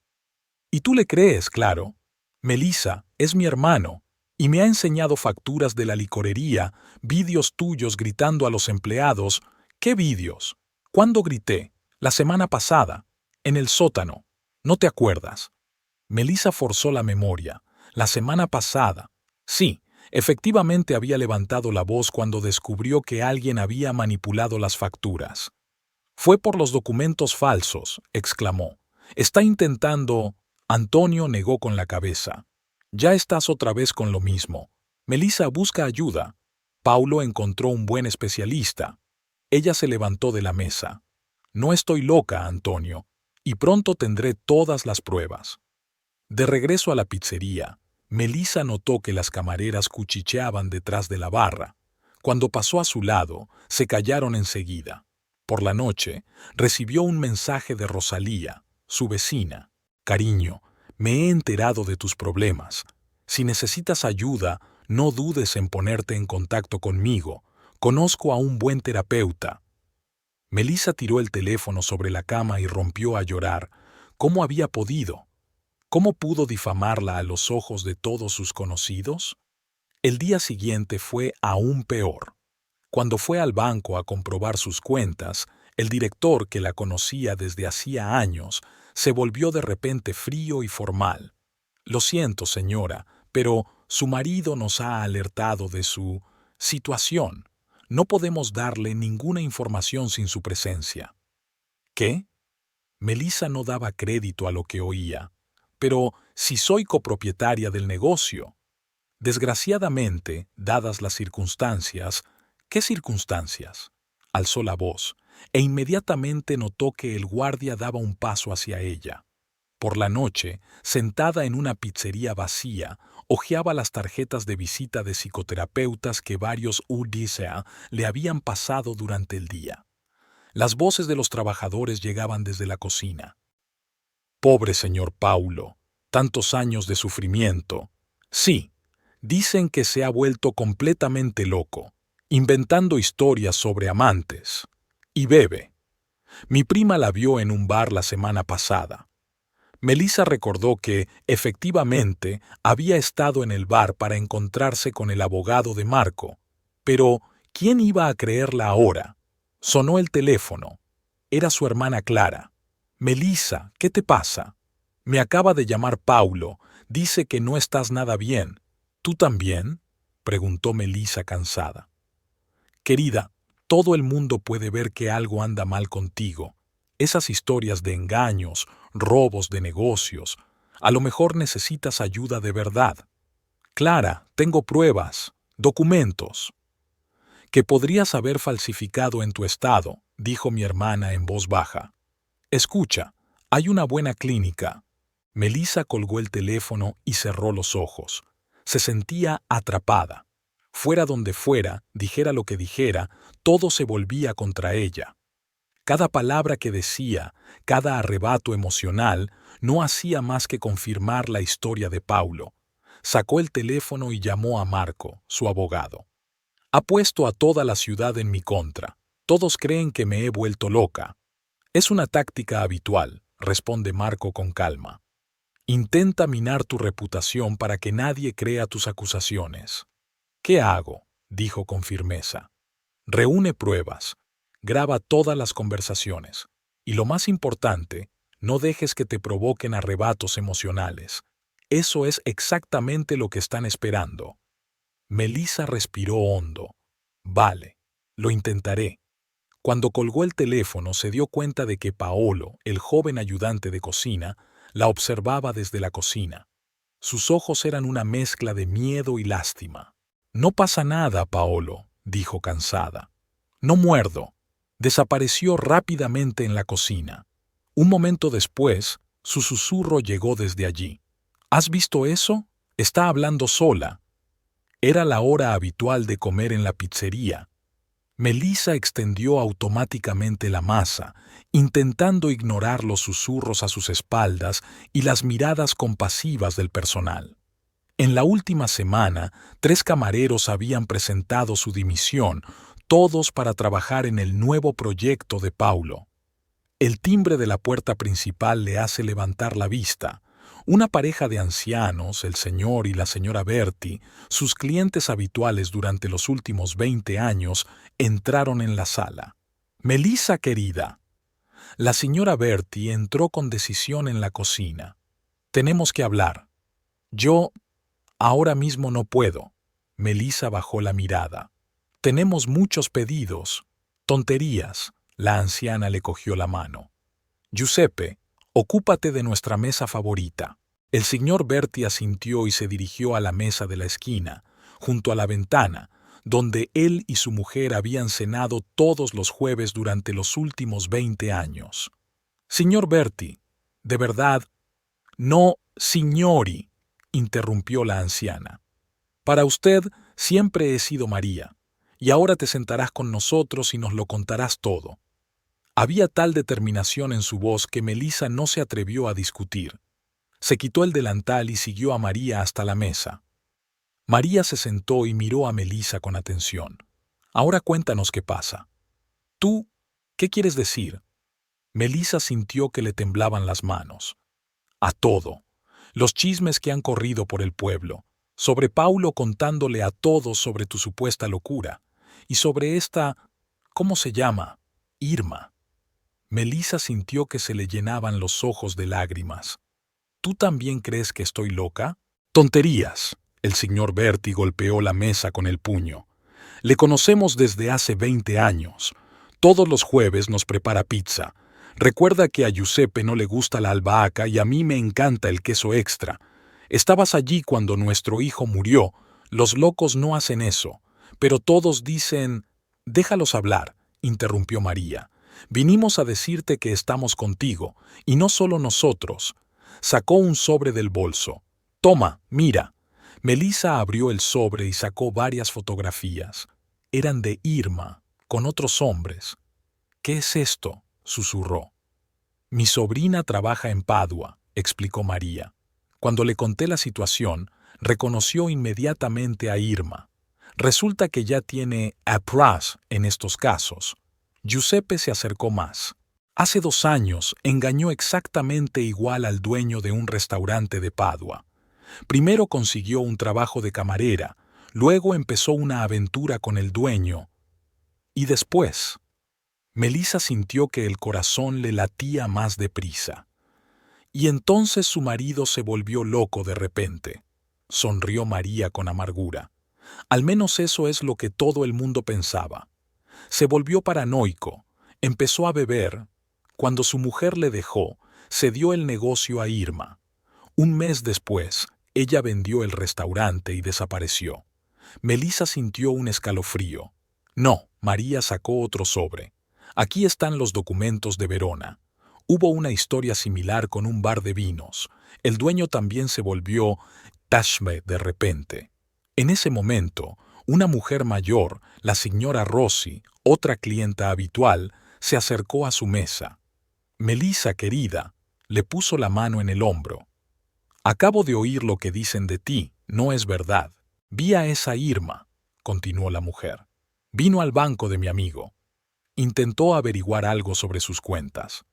¿Y tú le crees, claro? Melissa es mi hermano y me ha enseñado facturas de la licorería, vídeos tuyos gritando a los empleados. ¿Qué vídeos? ¿Cuándo grité? La semana pasada, en el sótano. ¿No te acuerdas? Melissa forzó la memoria. La semana pasada. Sí, efectivamente había levantado la voz cuando descubrió que alguien había manipulado las facturas. Fue por los documentos falsos, exclamó. Está intentando... Antonio negó con la cabeza. Ya estás otra vez con lo mismo. Melissa busca ayuda. Paulo encontró un buen especialista. Ella se levantó de la mesa. No estoy loca, Antonio, y pronto tendré todas las pruebas. De regreso a la pizzería, Melissa notó que las camareras cuchicheaban detrás de la barra. Cuando pasó a su lado, se callaron enseguida. Por la noche, recibió un mensaje de Rosalía, su vecina. Cariño, me he enterado de tus problemas. Si necesitas ayuda, no dudes en ponerte en contacto conmigo. Conozco a un buen terapeuta. Melissa tiró el teléfono sobre la cama y rompió a llorar. ¿Cómo había podido? ¿Cómo pudo difamarla a los ojos de todos sus conocidos? El día siguiente fue aún peor. Cuando fue al banco a comprobar sus cuentas, el director, que la conocía desde hacía años, se volvió de repente frío y formal. Lo siento, señora, pero su marido nos ha alertado de su situación. No podemos darle ninguna información sin su presencia. ¿Qué? Melissa no daba crédito a lo que oía. Pero si soy copropietaria del negocio. Desgraciadamente, dadas las circunstancias... ¿Qué circunstancias? Alzó la voz, e inmediatamente notó que el guardia daba un paso hacia ella. Por la noche, sentada en una pizzería vacía, hojeaba las tarjetas de visita de psicoterapeutas que varios UDCA le habían pasado durante el día. Las voces de los trabajadores llegaban desde la cocina. Pobre señor Paulo, tantos años de sufrimiento. Sí, dicen que se ha vuelto completamente loco, inventando historias sobre amantes. Y bebe. Mi prima la vio en un bar la semana pasada. Melissa recordó que, efectivamente, había estado en el bar para encontrarse con el abogado de Marco. Pero, ¿quién iba a creerla ahora? Sonó el teléfono. Era su hermana Clara. Melissa, ¿qué te pasa? Me acaba de llamar Paulo. Dice que no estás nada bien. ¿Tú también? Preguntó Melissa cansada. Querida, todo el mundo puede ver que algo anda mal contigo. Esas historias de engaños, robos de negocios. A lo mejor necesitas ayuda de verdad. Clara, tengo pruebas, documentos, que podrías haber falsificado en tu estado, dijo mi hermana en voz baja. Escucha, hay una buena clínica. Melissa colgó el teléfono y cerró los ojos. Se sentía atrapada. Fuera donde fuera, dijera lo que dijera, todo se volvía contra ella. Cada palabra que decía, cada arrebato emocional, no hacía más que confirmar la historia de Paulo. Sacó el teléfono y llamó a Marco, su abogado. Ha puesto a toda la ciudad en mi contra. Todos creen que me he vuelto loca. Es una táctica habitual, responde Marco con calma. Intenta minar tu reputación para que nadie crea tus acusaciones. ¿Qué hago? Dijo con firmeza. Reúne pruebas, graba todas las conversaciones. Y lo más importante, no dejes que te provoquen arrebatos emocionales. Eso es exactamente lo que están esperando. Melissa respiró hondo. Vale, lo intentaré. Cuando colgó el teléfono se dio cuenta de que Paolo, el joven ayudante de cocina, la observaba desde la cocina. Sus ojos eran una mezcla de miedo y lástima. No pasa nada, Paolo, dijo cansada. No muerdo. Desapareció rápidamente en la cocina. Un momento después, su susurro llegó desde allí. ¿Has visto eso? Está hablando sola. Era la hora habitual de comer en la pizzería. Melissa extendió automáticamente la masa, intentando ignorar los susurros a sus espaldas y las miradas compasivas del personal. En la última semana, 3 camareros habían presentado su dimisión, todos para trabajar en el nuevo proyecto de Paulo. El timbre de la puerta principal le hace levantar la vista. Una pareja de ancianos, el señor y la señora Berti, sus clientes habituales durante los últimos 20 años, entraron en la sala. Melissa, querida. La señora Berti entró con decisión en la cocina. Tenemos que hablar. Yo, ahora mismo no puedo. Melissa bajó la mirada. Tenemos muchos pedidos. Tonterías. La anciana le cogió la mano. Giuseppe, ocúpate de nuestra mesa favorita. El señor Berti asintió y se dirigió a la mesa de la esquina, junto a la ventana, donde él y su mujer habían cenado todos los jueves durante los últimos 20 años. Señor Berti, de verdad. No, signori, interrumpió la anciana. Para usted siempre he sido María, y ahora te sentarás con nosotros y nos lo contarás todo. Había tal determinación en su voz que Melissa no se atrevió a discutir. Se quitó el delantal y siguió a María hasta la mesa. María se sentó y miró a Melissa con atención. Ahora cuéntanos qué pasa. ¿Tú qué quieres decir? Melissa sintió que le temblaban las manos. A todo. Los chismes que han corrido por el pueblo, sobre Paulo contándole a todos sobre tu supuesta locura, y sobre esta, ¿cómo se llama? Irma. Melissa sintió que se le llenaban los ojos de lágrimas. ¿Tú también crees que estoy loca? Tonterías. El señor Berti golpeó la mesa con el puño. Le conocemos desde hace 20 años. Todos los jueves nos prepara pizza. Recuerda que a Giuseppe no le gusta la albahaca y a mí me encanta el queso extra. Estabas allí cuando nuestro hijo murió. Los locos no hacen eso. Pero todos dicen... Déjalos hablar, interrumpió María. Vinimos a decirte que estamos contigo, y no solo nosotros. Sacó un sobre del bolso. Toma, mira. Melissa abrió el sobre y sacó varias fotografías. Eran de Irma, con otros hombres. ¿Qué es esto?, susurró. Mi sobrina trabaja en Padua, explicó María. Cuando le conté la situación, reconoció inmediatamente a Irma. Resulta que ya tiene appraise en estos casos. Giuseppe se acercó más. Hace 2 años engañó exactamente igual al dueño de un restaurante de Padua. Primero consiguió un trabajo de camarera, luego empezó una aventura con el dueño. ¿Y después? Melissa sintió que el corazón le latía más deprisa. Y entonces su marido se volvió loco de repente. Sonrió María con amargura. Al menos eso es lo que todo el mundo pensaba. Se volvió paranoico, empezó a beber. Cuando su mujer le dejó, cedió el negocio a Irma. Un mes después, ella vendió el restaurante y desapareció. Melissa sintió un escalofrío. No, María sacó otro sobre. Aquí están los documentos de Verona. Hubo una historia similar con un bar de vinos. El dueño también se volvió Tashme de repente. En ese momento, una mujer mayor, la señora Rossi, otra clienta habitual, se acercó a su mesa. Melissa, querida, le puso la mano en el hombro. Acabo de oír lo que dicen de ti, no es verdad. Vi a esa Irma, continuó la mujer. Vino al banco de mi amigo. Intentó averiguar algo sobre sus cuentas.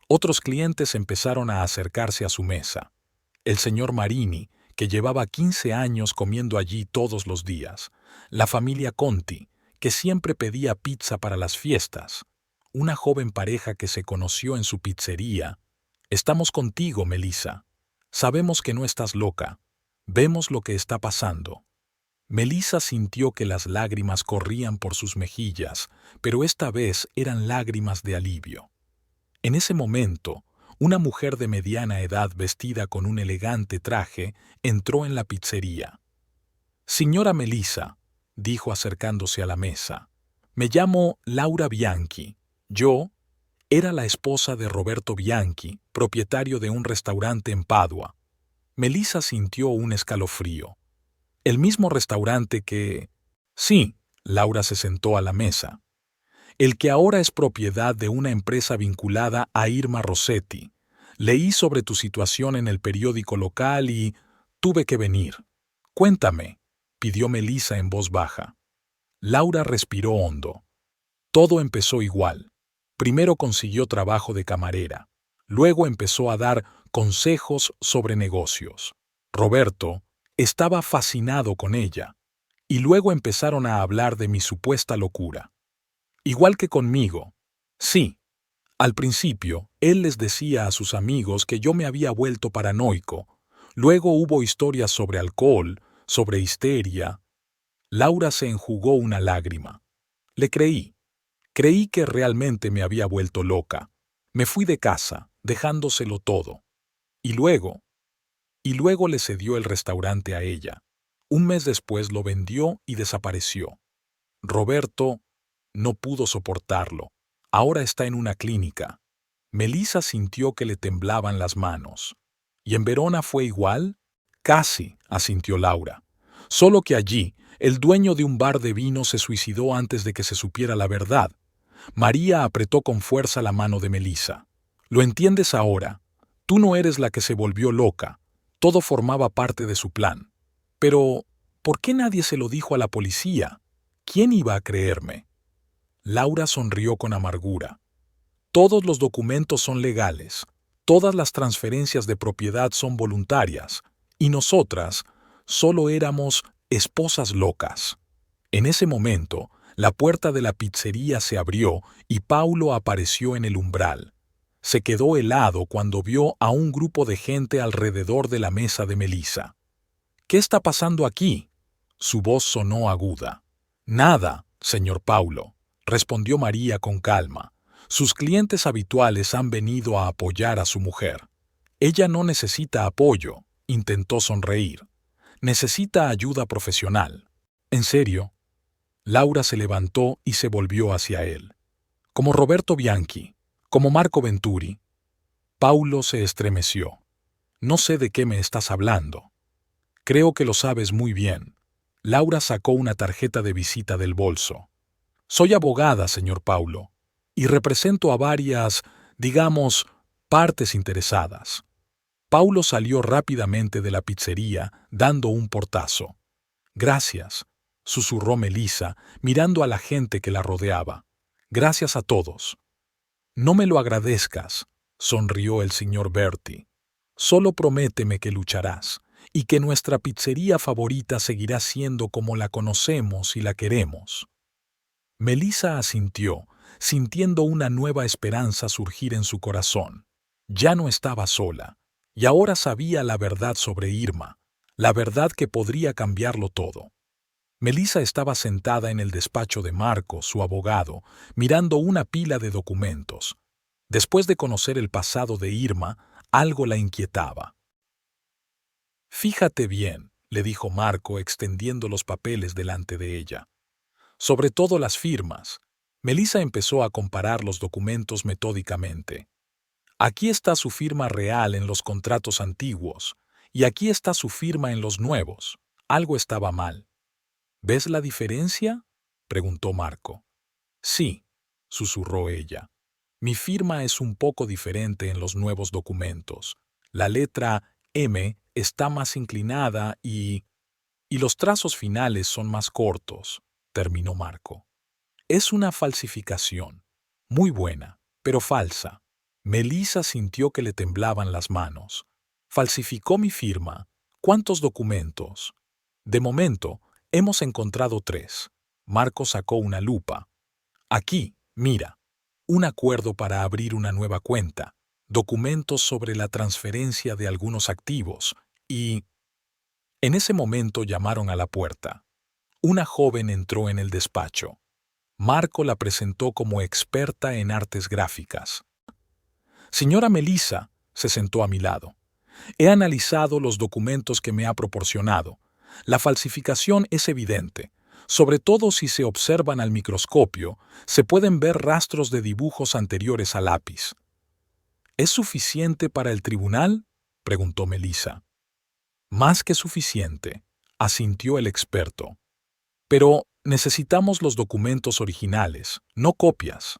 Otros clientes empezaron a acercarse a su mesa. El señor Marini, que llevaba 15 años comiendo allí todos los días. La familia Conti, que siempre pedía pizza para las fiestas. Una joven pareja que se conoció en su pizzería. Estamos contigo, Melissa. Sabemos que no estás loca. Vemos lo que está pasando. Melissa sintió que las lágrimas corrían por sus mejillas, pero esta vez eran lágrimas de alivio. En ese momento, una mujer de mediana edad vestida con un elegante traje entró en la pizzería. «Señora Melissa», dijo acercándose a la mesa, «me llamo Laura Bianchi. Yo era la esposa de Roberto Bianchi, propietario de un restaurante en Padua». Melissa sintió un escalofrío. «¿El mismo restaurante que...?» «Sí», Laura se sentó a la mesa. «El que ahora es propiedad de una empresa vinculada a Irma Rossetti. Leí sobre tu situación en el periódico local y tuve que venir. Cuéntame», pidió Melissa en voz baja. Laura respiró hondo. Todo empezó igual. Primero consiguió trabajo de camarera. Luego empezó a dar consejos sobre negocios. Roberto estaba fascinado con ella. Y luego empezaron a hablar de mi supuesta locura. Igual que conmigo. Sí. Al principio, él les decía a sus amigos que yo me había vuelto paranoico. Luego hubo historias sobre alcohol, sobre histeria. Laura se enjugó una lágrima. Le creí. Creí que realmente me había vuelto loca. Me fui de casa, dejándoselo todo. Y luego le cedió el restaurante a ella. Un mes después lo vendió y desapareció. Roberto no pudo soportarlo. Ahora está en una clínica. Melissa sintió que le temblaban las manos. ¿Y en Verona fue igual? Casi, asintió Laura. Solo que allí, el dueño de un bar de vino se suicidó antes de que se supiera la verdad. María apretó con fuerza la mano de Melissa. ¿Lo entiendes ahora? Tú no eres la que se volvió loca. Todo formaba parte de su plan. Pero, ¿por qué nadie se lo dijo a la policía? ¿Quién iba a creerme? Laura sonrió con amargura. Todos los documentos son legales. Todas las transferencias de propiedad son voluntarias. Y nosotras solo éramos esposas locas. En ese momento, la puerta de la pizzería se abrió y Paulo apareció en el umbral. Se quedó helado cuando vio a un grupo de gente alrededor de la mesa de Melissa. «¿Qué está pasando aquí?» Su voz sonó aguda. «Nada, señor Paulo», respondió María con calma. «Sus clientes habituales han venido a apoyar a su mujer. Ella no necesita apoyo», intentó sonreír. «Necesita ayuda profesional». «¿En serio?» Laura se levantó y se volvió hacia él. «Como Roberto Bianchi, como Marco Venturi». Paulo se estremeció. «No sé de qué me estás hablando». «Creo que lo sabes muy bien». Laura sacó una tarjeta de visita del bolso. «Soy abogada, señor Paulo, y represento a varias, digamos, partes interesadas». Paulo salió rápidamente de la pizzería, dando un portazo. «Gracias», susurró Melissa, mirando a la gente que la rodeaba. «Gracias a todos». «No me lo agradezcas», sonrió el señor Berti. «Solo prométeme que lucharás, y que nuestra pizzería favorita seguirá siendo como la conocemos y la queremos». Melissa asintió, sintiendo una nueva esperanza surgir en su corazón. Ya no estaba sola, y ahora sabía la verdad sobre Irma, la verdad que podría cambiarlo todo. Melissa estaba sentada en el despacho de Marco, su abogado, mirando una pila de documentos. Después de conocer el pasado de Irma, algo la inquietaba. «Fíjate bien», le dijo Marco extendiendo los papeles delante de ella. «Sobre todo las firmas». Melissa empezó a comparar los documentos metódicamente. Aquí está su firma real en los contratos antiguos, y aquí está su firma en los nuevos. Algo estaba mal. «¿Ves la diferencia?», preguntó Marco. «Sí», susurró ella. «Mi firma es un poco diferente en los nuevos documentos. La letra M está más inclinada y los trazos finales son más cortos», terminó Marco. «Es una falsificación. Muy buena, pero falsa». Melissa sintió que le temblaban las manos. «¿Falsificó mi firma? ¿Cuántos documentos?» «De momento, hemos encontrado 3». Marco sacó una lupa. «Aquí, mira. Un acuerdo para abrir una nueva cuenta, documentos sobre la transferencia de algunos activos y...». En ese momento llamaron a la puerta. Una joven entró en el despacho. Marco la presentó como experta en artes gráficas. «Señora Melissa», se sentó a mi lado. «He analizado los documentos que me ha proporcionado. La falsificación es evidente. Sobre todo si se observan al microscopio, se pueden ver rastros de dibujos anteriores a lápiz». «¿Es suficiente para el tribunal?», preguntó Melissa. «Más que suficiente», asintió el experto. «Pero necesitamos los documentos originales, no copias».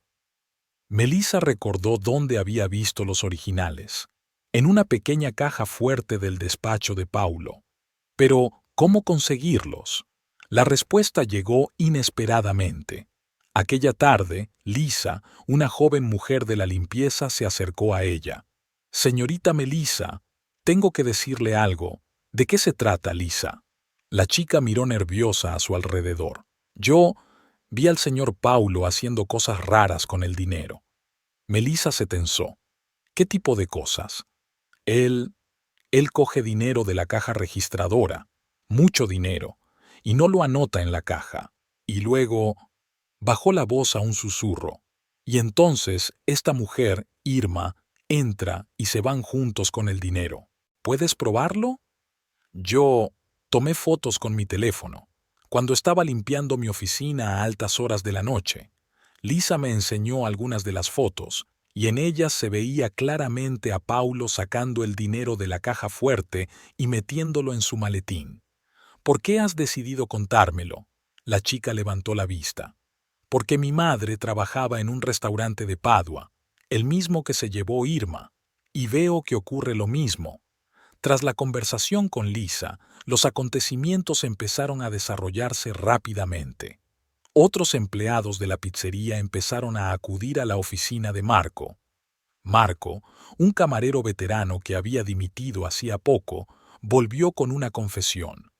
Melissa recordó dónde había visto los originales, en una pequeña caja fuerte del despacho de Paulo. Pero, ¿cómo conseguirlos? La respuesta llegó inesperadamente. Aquella tarde, Lisa, una joven mujer de la limpieza, se acercó a ella. «Señorita Melissa, tengo que decirle algo». «¿De qué se trata, Lisa?». La chica miró nerviosa a su alrededor. «Yo vi al señor Paulo haciendo cosas raras con el dinero». Melissa se tensó. «¿Qué tipo de cosas?». Él coge dinero de la caja registradora, mucho dinero, y no lo anota en la caja. Y luego bajó la voz a un susurro. Y entonces esta mujer, Irma, entra y se van juntos con el dinero. ¿Puedes probarlo?». «Yo tomé fotos con mi teléfono, cuando estaba limpiando mi oficina a altas horas de la noche». Lisa me enseñó algunas de las fotos, y en ellas se veía claramente a Paulo sacando el dinero de la caja fuerte y metiéndolo en su maletín. «¿Por qué has decidido contármelo?». La chica levantó la vista. «Porque mi madre trabajaba en un restaurante de Padua, el mismo que se llevó Irma, y veo que ocurre lo mismo». Tras la conversación con Lisa, los acontecimientos empezaron a desarrollarse rápidamente. Otros empleados de la pizzería empezaron a acudir a la oficina de Marco. Marco, un camarero veterano que había dimitido hacía poco, volvió con una confesión.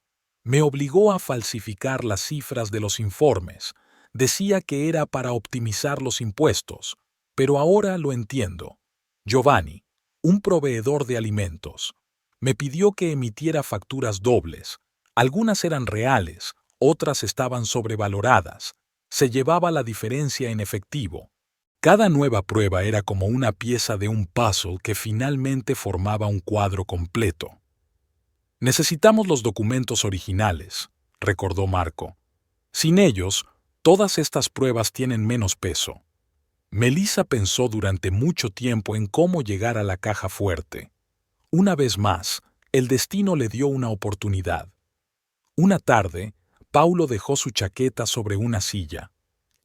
«Me obligó a falsificar las cifras de los informes. Decía que era para optimizar los impuestos, pero ahora lo entiendo. Giovanni, un proveedor de alimentos, me pidió que emitiera facturas dobles. Algunas eran reales, otras estaban sobrevaloradas. Se llevaba la diferencia en efectivo. Cada nueva prueba era como una pieza de un puzzle que finalmente formaba un cuadro completo». «Necesitamos los documentos originales», recordó Marco. «Sin ellos, todas estas pruebas tienen menos peso». Melissa pensó durante mucho tiempo en cómo llegar a la caja fuerte. Una vez más, el destino le dio una oportunidad. Una tarde, Paulo dejó su chaqueta sobre una silla.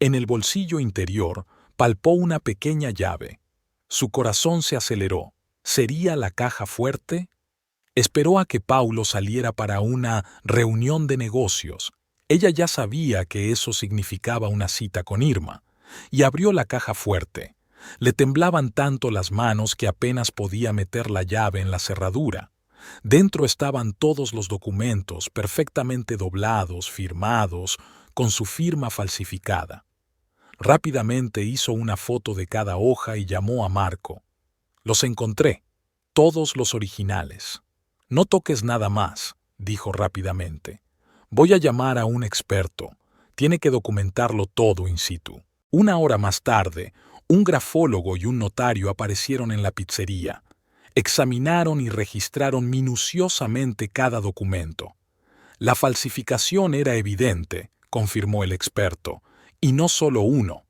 En el bolsillo interior, palpó una pequeña llave. Su corazón se aceleró. ¿Sería la caja fuerte? Esperó a que Paulo saliera para una reunión de negocios. Ella ya sabía que eso significaba una cita con Irma, y abrió la caja fuerte. Le temblaban tanto las manos que apenas podía meter la llave en la cerradura. Dentro estaban todos los documentos perfectamente doblados, firmados, con su firma falsificada. Rápidamente hizo una foto de cada hoja y llamó a Marco. Los encontré, todos los originales. No toques nada más, dijo rápidamente. Voy a llamar a un experto. Tiene que documentarlo todo in situ. Una hora más tarde, un grafólogo y un notario aparecieron en la pizzería. Examinaron y registraron minuciosamente cada documento. La falsificación era evidente, confirmó el experto, y no solo uno.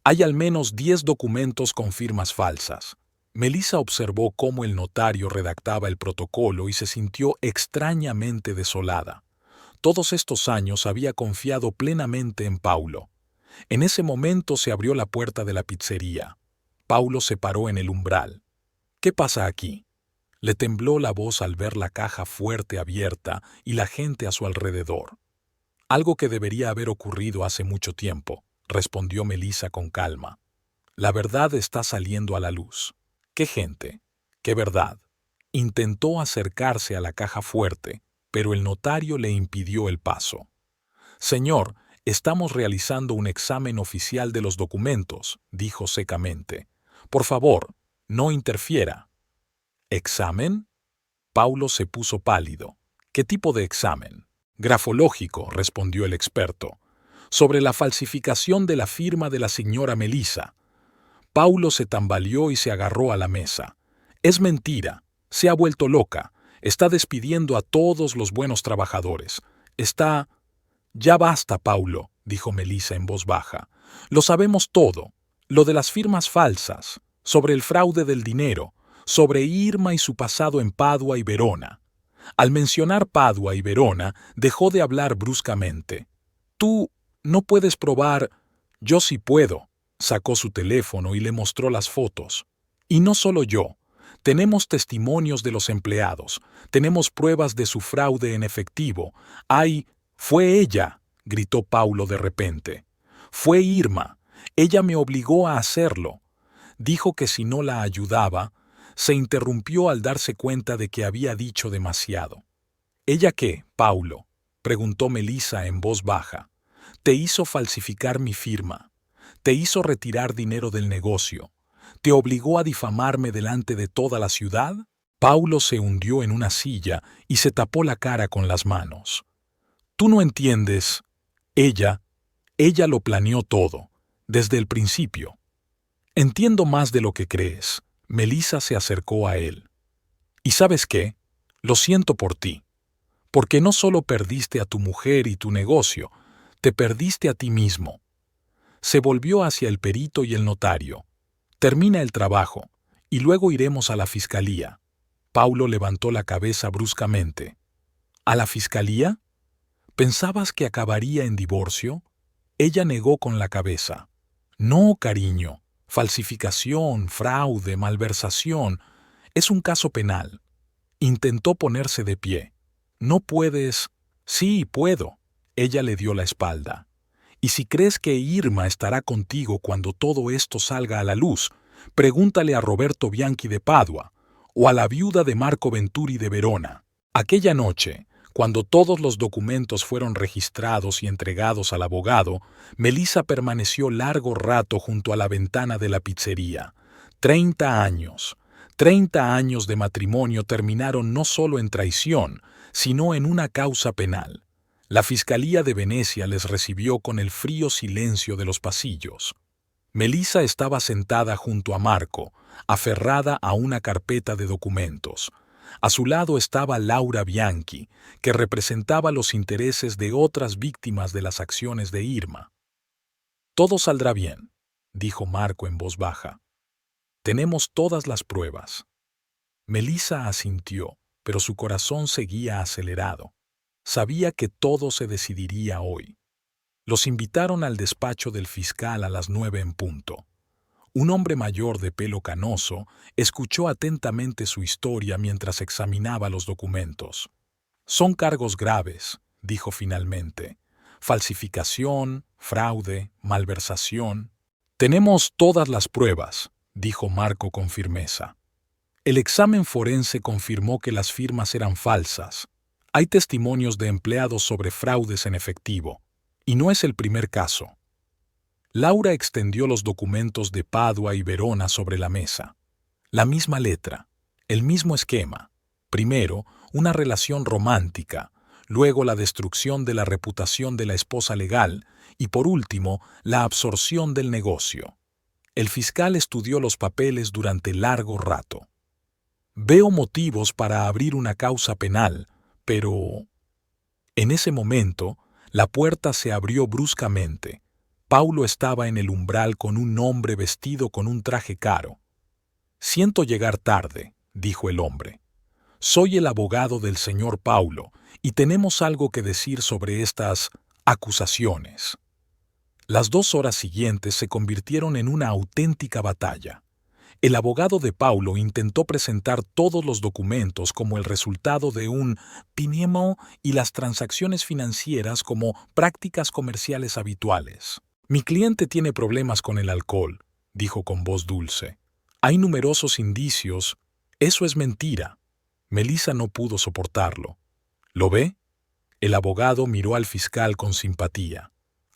Hay al menos 10 documentos con firmas falsas. Melissa observó cómo el notario redactaba el protocolo y se sintió extrañamente desolada. Todos estos años había confiado plenamente en Paulo. En ese momento se abrió la puerta de la pizzería. Paulo se paró en el umbral. ¿Qué pasa aquí? Le tembló la voz al ver la caja fuerte abierta y la gente a su alrededor. Algo que debería haber ocurrido hace mucho tiempo, respondió Melissa con calma. La verdad está saliendo a la luz. ¿Qué gente? ¿Qué verdad? Intentó acercarse a la caja fuerte, pero el notario le impidió el paso. Señor, estamos realizando un examen oficial de los documentos, dijo secamente. Por favor, no interfiera. ¿Examen? Paulo se puso pálido. ¿Qué tipo de examen? Grafológico, respondió el experto. Sobre la falsificación de la firma de la señora Melissa. Paulo se tambaleó y se agarró a la mesa. Es mentira. Se ha vuelto loca. Está despidiendo a todos los buenos trabajadores. Está... Ya basta, Paulo, dijo Melissa en voz baja. Lo sabemos todo. Lo de las firmas falsas, sobre el fraude del dinero, sobre Irma y su pasado en Padua y Verona. Al mencionar Padua y Verona, dejó de hablar bruscamente. Tú no puedes probar... Yo sí puedo. Sacó su teléfono y le mostró las fotos. Y no solo yo. Tenemos testimonios de los empleados. Tenemos pruebas de su fraude en efectivo. Fue ella, gritó Paulo de repente. Fue Irma. Ella me obligó a hacerlo. Dijo que si no la ayudaba, se interrumpió al darse cuenta de que había dicho demasiado. ¿Ella qué, Paulo? Preguntó Melissa en voz baja. Te hizo falsificar mi firma. Te hizo retirar dinero del negocio. ¿Te obligó a difamarme delante de toda la ciudad? Paulo se hundió en una silla y se tapó la cara con las manos. Tú no entiendes. Ella lo planeó todo, desde el principio. Entiendo más de lo que crees. Melissa se acercó a él. ¿Y sabes qué? Lo siento por ti. Porque no solo perdiste a tu mujer y tu negocio, te perdiste a ti mismo. Se volvió hacia el perito y el notario. Termina el trabajo, y luego iremos a la fiscalía. Paulo levantó la cabeza bruscamente. ¿A la fiscalía? ¿Pensabas que acabaría en divorcio? Ella negó con la cabeza. No, cariño. Falsificación, fraude, malversación. Es un caso penal. Intentó ponerse de pie. No puedes... Sí, puedo. Ella le dio la espalda. Y si crees que Irma estará contigo cuando todo esto salga a la luz, pregúntale a Roberto Bianchi de Padua o a la viuda de Marco Venturi de Verona. Aquella noche, cuando todos los documentos fueron registrados y entregados al abogado, Melissa permaneció largo rato junto a la ventana de la pizzería. 30 años. 30 años de matrimonio terminaron no solo en traición, sino en una causa penal. La Fiscalía de Venecia les recibió con el frío silencio de los pasillos. Melissa estaba sentada junto a Marco, aferrada a una carpeta de documentos. A su lado estaba Laura Bianchi, que representaba los intereses de otras víctimas de las acciones de Irma. «Todo saldrá bien», dijo Marco en voz baja. «Tenemos todas las pruebas». Melissa asintió, pero su corazón seguía acelerado. Sabía que todo se decidiría hoy. Los invitaron al despacho del fiscal a las 9 en punto. Un hombre mayor de pelo canoso escuchó atentamente su historia mientras examinaba los documentos. «Son cargos graves», dijo finalmente. «Falsificación, fraude, malversación». «Tenemos todas las pruebas», dijo Marco con firmeza. «El examen forense confirmó que las firmas eran falsas. Hay testimonios de empleados sobre fraudes en efectivo, y no es el primer caso». Laura extendió los documentos de Padua y Verona sobre la mesa. La misma letra, el mismo esquema. Primero, una relación romántica, luego la destrucción de la reputación de la esposa legal y por último, la absorción del negocio. El fiscal estudió los papeles durante largo rato. Veo motivos para abrir una causa penal, pero... En ese momento, la puerta se abrió bruscamente. Paulo estaba en el umbral con un hombre vestido con un traje caro. «Siento llegar tarde», dijo el hombre. «Soy el abogado del señor Paulo y tenemos algo que decir sobre estas acusaciones». Las 2 horas siguientes se convirtieron en una auténtica batalla. El abogado de Paulo intentó presentar todos los documentos como el resultado de un PNMO y las transacciones financieras como prácticas comerciales habituales. «Mi cliente tiene problemas con el alcohol», dijo con voz dulce. «Hay numerosos indicios». «Eso es mentira». Melissa no pudo soportarlo. «¿Lo ve?» El abogado miró al fiscal con simpatía.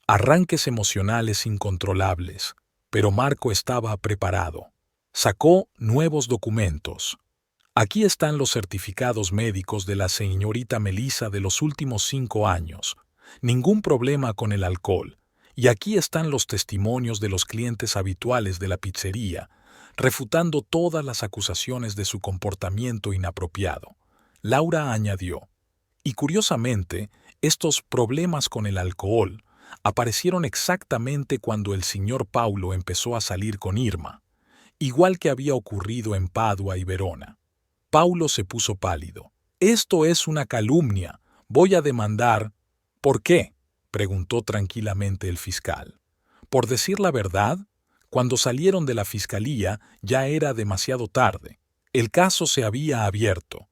Arranques emocionales incontrolables, pero Marco estaba preparado. Sacó nuevos documentos. «Aquí están los certificados médicos de la señorita Melissa de los últimos 5 años. Ningún problema con el alcohol. Y aquí están los testimonios de los clientes habituales de la pizzería, refutando todas las acusaciones de su comportamiento inapropiado». Laura añadió. «Y curiosamente, estos problemas con el alcohol aparecieron exactamente cuando el señor Paulo empezó a salir con Irma, igual que había ocurrido en Padua y Verona». Paulo se puso pálido. «Esto es una calumnia. Voy a demandar». «¿Por qué?», preguntó tranquilamente el fiscal. «Por decir la verdad, cuando salieron de la fiscalía ya era demasiado tarde. El caso se había abierto.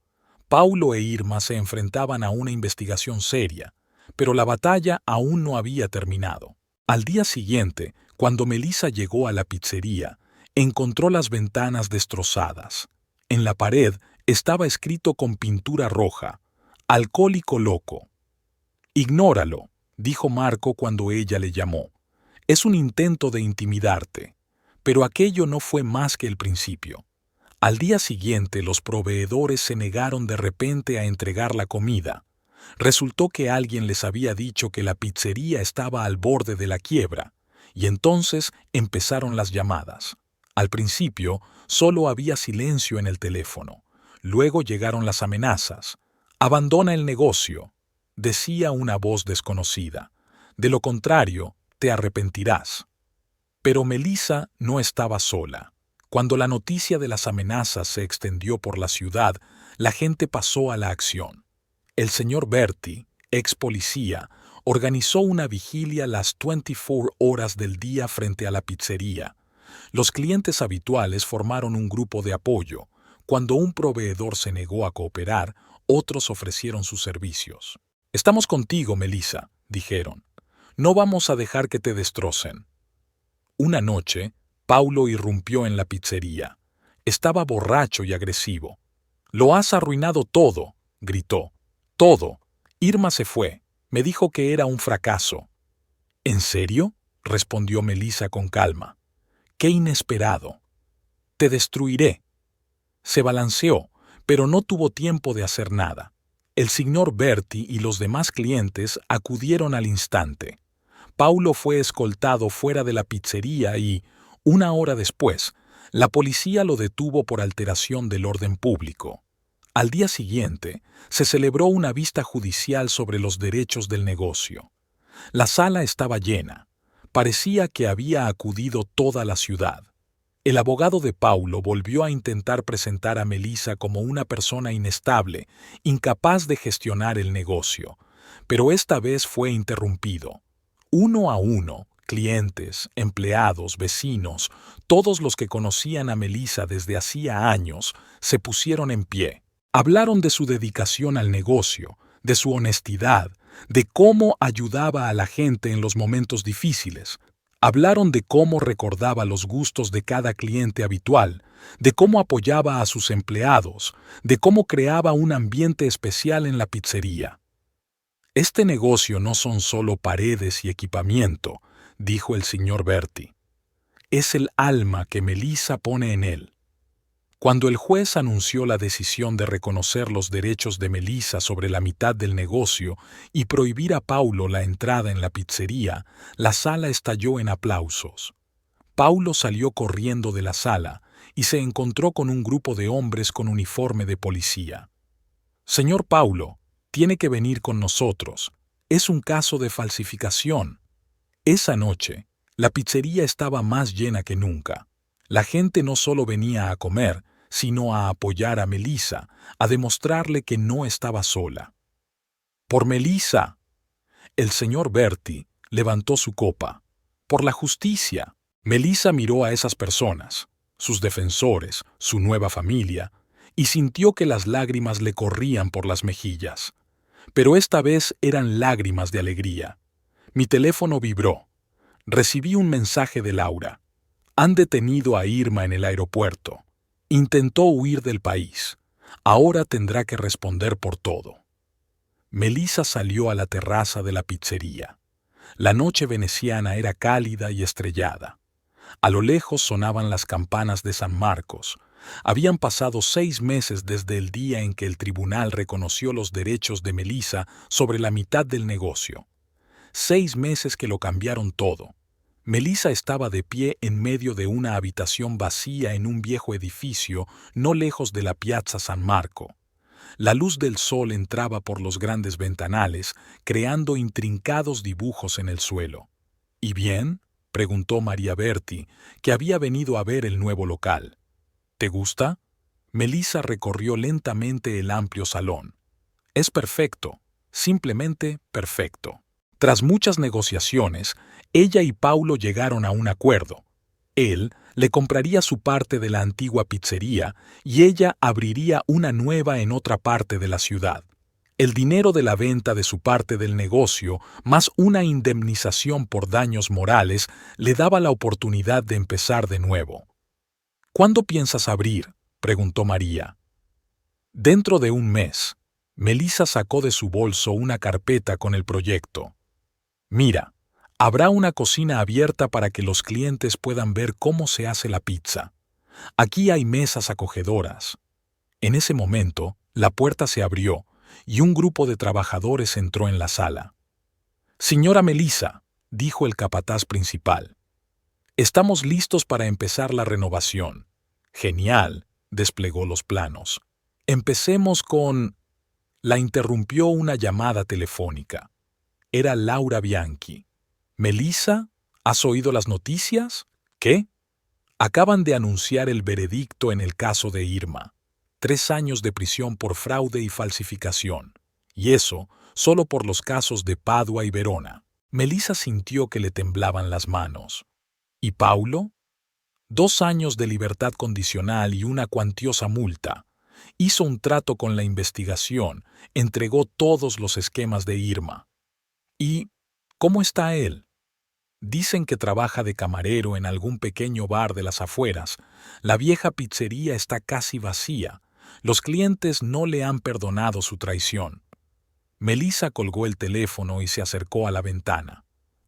Paulo e Irma se enfrentaban a una investigación seria, pero la batalla aún no había terminado». Al día siguiente, cuando Melissa llegó a la pizzería, encontró las ventanas destrozadas. En la pared estaba escrito con pintura roja: «Alcohólico loco». «Ignóralo», dijo Marco cuando ella le llamó. «Es un intento de intimidarte». Pero aquello no fue más que el principio. Al día siguiente los proveedores se negaron de repente a entregar la comida. Resultó que alguien les había dicho que la pizzería estaba al borde de la quiebra, y entonces empezaron las llamadas. Al principio solo había silencio en el teléfono. Luego llegaron las amenazas. «Abandona el negocio», decía una voz desconocida. «De lo contrario, te arrepentirás». Pero Melissa no estaba sola. Cuando la noticia de las amenazas se extendió por la ciudad, la gente pasó a la acción. El señor Berti, ex policía, organizó una vigilia las 24 horas del día frente a la pizzería. Los clientes habituales formaron un grupo de apoyo. Cuando un proveedor se negó a cooperar, otros ofrecieron sus servicios. «Estamos contigo, Melissa», dijeron. «No vamos a dejar que te destrocen». Una noche, Paulo irrumpió en la pizzería. Estaba borracho y agresivo. «Lo has arruinado todo», gritó. «Todo. Irma se fue. Me dijo que era un fracaso». «¿En serio?», respondió Melissa con calma. «Qué inesperado». «Te destruiré». Se balanceó, pero no tuvo tiempo de hacer nada. El señor Berti y los demás clientes acudieron al instante. Paulo fue escoltado fuera de la pizzería y, 1 hora después, la policía lo detuvo por alteración del orden público. Al día siguiente, se celebró una vista judicial sobre los derechos del negocio. La sala estaba llena. Parecía que había acudido toda la ciudad. El abogado de Paulo volvió a intentar presentar a Melissa como una persona inestable, incapaz de gestionar el negocio, pero esta vez fue interrumpido. 1 a 1, clientes, empleados, vecinos, todos los que conocían a Melissa desde hacía años, se pusieron en pie. Hablaron de su dedicación al negocio, de su honestidad, de cómo ayudaba a la gente en los momentos difíciles. Hablaron de cómo recordaba los gustos de cada cliente habitual, de cómo apoyaba a sus empleados, de cómo creaba un ambiente especial en la pizzería. Este negocio no son solo paredes y equipamiento, dijo el señor Bertie. Es el alma que Melissa pone en él. Cuando el juez anunció la decisión de reconocer los derechos de Melissa sobre la mitad del negocio y prohibir a Paulo la entrada en la pizzería, la sala estalló en aplausos. Paulo salió corriendo de la sala y se encontró con un grupo de hombres con uniforme de policía. «Señor Paulo, tiene que venir con nosotros. Es un caso de falsificación». Esa noche, la pizzería estaba más llena que nunca. La gente no solo venía a comer, sino a apoyar a Melissa, a demostrarle que no estaba sola. «Por Melissa». El señor Bertie levantó su copa. «Por la justicia». Melissa miró a esas personas, sus defensores, su nueva familia, y sintió que las lágrimas le corrían por las mejillas. Pero esta vez eran lágrimas de alegría. Mi teléfono vibró. Recibí un mensaje de Laura. Han detenido a Irma en el aeropuerto. Intentó huir del país. Ahora tendrá que responder por todo. Melissa salió a la terraza de la pizzería. La noche veneciana era cálida y estrellada. A lo lejos sonaban las campanas de San Marcos. Habían pasado 6 meses desde el día en que el tribunal reconoció los derechos de Melissa sobre la mitad del negocio. 6 meses que lo cambiaron todo. Melissa estaba de pie en medio de una habitación vacía en un viejo edificio no lejos de la Piazza San Marco. La luz del sol entraba por los grandes ventanales, creando intrincados dibujos en el suelo. ¿Y bien?, preguntó María Bertie, que había venido a ver el nuevo local. ¿Te gusta? Melissa recorrió lentamente el amplio salón. Es perfecto, simplemente perfecto. Tras muchas negociaciones, ella y Paulo llegaron a un acuerdo. Él le compraría su parte de la antigua pizzería y ella abriría una nueva en otra parte de la ciudad. El dinero de la venta de su parte del negocio, más una indemnización por daños morales, le daba la oportunidad de empezar de nuevo. ¿Cuándo piensas abrir?, preguntó María. Dentro de un mes. Melissa sacó de su bolso una carpeta con el proyecto. Mira, habrá una cocina abierta para que los clientes puedan ver cómo se hace la pizza. Aquí hay mesas acogedoras. En ese momento, la puerta se abrió y un grupo de trabajadores entró en la sala. «Señora Melissa», dijo el capataz principal, «estamos listos para empezar la renovación». «Genial», desplegó los planos. «Empecemos con...» La interrumpió una llamada telefónica. Era Laura Bianchi. «Melissa, ¿has oído las noticias?» «¿Qué?» «Acaban de anunciar el veredicto en el caso de Irma. 3 años de prisión por fraude y falsificación. Y eso solo por los casos de Padua y Verona». Melissa sintió que le temblaban las manos. ¿Y Paulo? 2 años de libertad condicional y una cuantiosa multa. Hizo un trato con la investigación, entregó todos los esquemas de Irma. ¿Y cómo está él? Dicen que trabaja de camarero en algún pequeño bar de las afueras. La vieja pizzería está casi vacía. Los clientes no le han perdonado su traición. Melissa colgó el teléfono y se acercó a la ventana.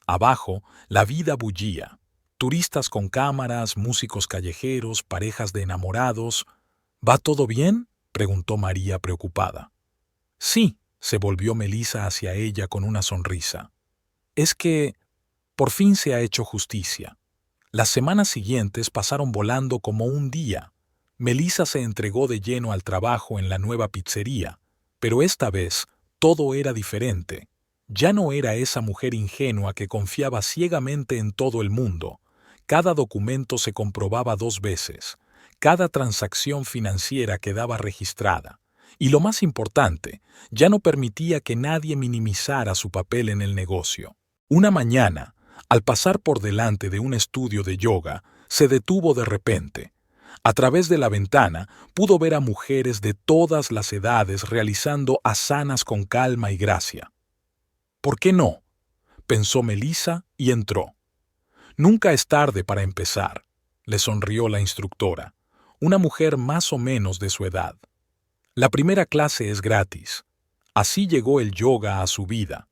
Abajo, la vida bullía. Turistas con cámaras, músicos callejeros, parejas de enamorados. ¿Va todo bien?, preguntó María preocupada. Sí, se volvió Melissa hacia ella con una sonrisa. Es que por fin se ha hecho justicia. Las semanas siguientes pasaron volando como un día. Melissa se entregó de lleno al trabajo en la nueva pizzería, pero esta vez todo era diferente. Ya no era esa mujer ingenua que confiaba ciegamente en todo el mundo. Cada documento se comprobaba 2 veces. Cada transacción financiera quedaba registrada. Y lo más importante, ya no permitía que nadie minimizara su papel en el negocio. Una mañana, al pasar por delante de un estudio de yoga, se detuvo de repente. A través de la ventana pudo ver a mujeres de todas las edades realizando asanas con calma y gracia. ¿Por qué no?, pensó Melissa y entró. Nunca es tarde para empezar, le sonrió la instructora, una mujer más o menos de su edad. La primera clase es gratis. Así llegó el yoga a su vida.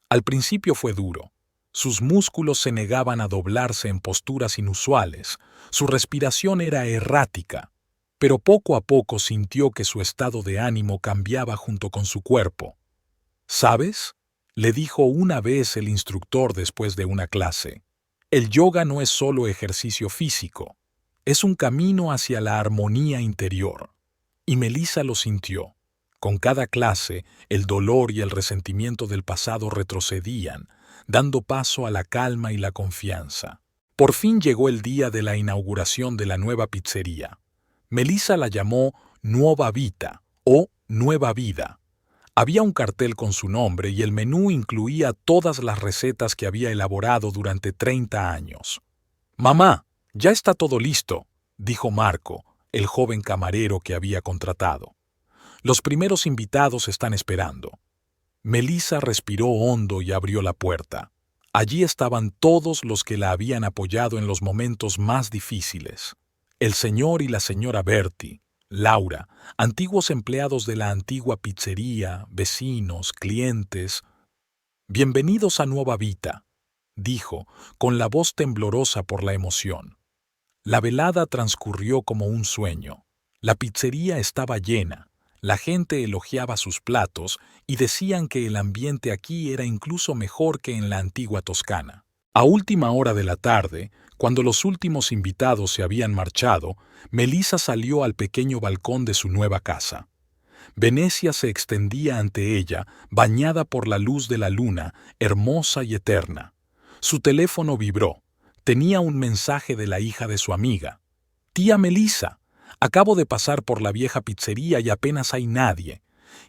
Al principio fue duro. Sus músculos se negaban a doblarse en posturas inusuales, su respiración era errática, pero poco a poco sintió que su estado de ánimo cambiaba junto con su cuerpo. ¿Sabes?, le dijo una vez el instructor después de una clase. El yoga no es solo ejercicio físico, es un camino hacia la armonía interior. Y Melissa lo sintió. Con cada clase, el dolor y el resentimiento del pasado retrocedían, dando paso a la calma y la confianza. Por fin llegó el día de la inauguración de la nueva pizzería. Melissa la llamó Nuova Vita o Nueva Vida. Había un cartel con su nombre y el menú incluía todas las recetas que había elaborado durante 30 años. «Mamá, ya está todo listo», dijo Marco, el joven camarero que había contratado. «Los primeros invitados están esperando». Melissa respiró hondo y abrió la puerta. Allí estaban todos los que la habían apoyado en los momentos más difíciles. El señor y la señora Berti, Laura, antiguos empleados de la antigua pizzería, vecinos, clientes. «Bienvenidos a Nuova Vita», dijo, con la voz temblorosa por la emoción. La velada transcurrió como un sueño. La pizzería estaba llena, la gente elogiaba sus platos y decían que el ambiente aquí era incluso mejor que en la antigua Toscana. A última hora de la tarde, cuando los últimos invitados se habían marchado, Melissa salió al pequeño balcón de su nueva casa. Venecia se extendía ante ella, bañada por la luz de la luna, hermosa y eterna. Su teléfono vibró. Tenía un mensaje de la hija de su amiga. «Tía Melissa, acabo de pasar por la vieja pizzería y apenas hay nadie.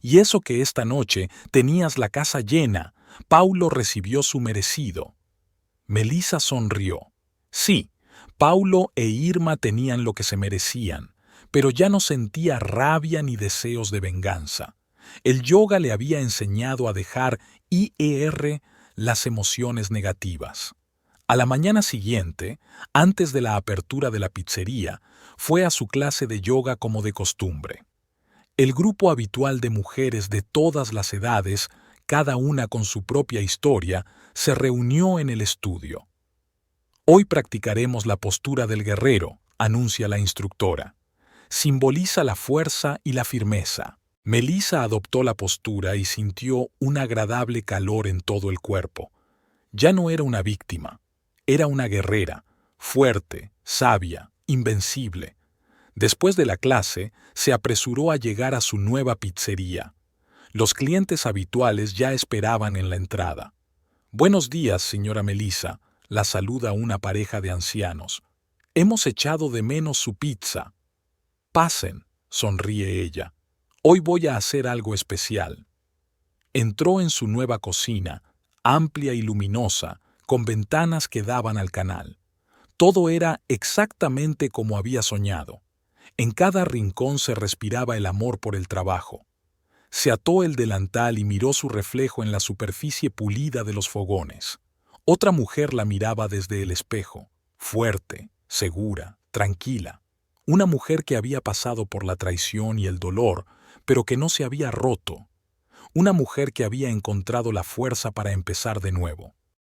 Y eso que esta noche tenías la casa llena. Paulo recibió su merecido». Melissa sonrió. Sí, Paulo e Irma tenían lo que se merecían, pero ya no sentía rabia ni deseos de venganza. El yoga le había enseñado a dejar ir las emociones negativas. A la mañana siguiente, antes de la apertura de la pizzería, fue a su clase de yoga como de costumbre. El grupo habitual de mujeres de todas las edades, cada una con su propia historia, se reunió en el estudio. «Hoy practicaremos la postura del guerrero», anuncia la instructora. Simboliza la fuerza y la firmeza. Melissa adoptó la postura y sintió un agradable calor en todo el cuerpo. Ya no era una víctima, era una guerrera, fuerte, sabia, invencible. Después de la clase, se apresuró a llegar a su nueva pizzería. Los clientes habituales ya esperaban en la entrada. «Buenos días, señora Melissa», la saluda una pareja de ancianos. «Hemos echado de menos su pizza». «Pasen», sonríe ella. «Hoy voy a hacer algo especial». Entró en su nueva cocina, amplia y luminosa, con ventanas que daban al canal. Todo era exactamente como había soñado. En cada rincón se respiraba el amor por el trabajo. Se ató el delantal y miró su reflejo en la superficie pulida de los fogones. Otra mujer la miraba desde el espejo, fuerte, segura, tranquila. Una mujer que había pasado por la traición y el dolor, pero que no se había roto. Una mujer que había encontrado la fuerza para empezar de nuevo.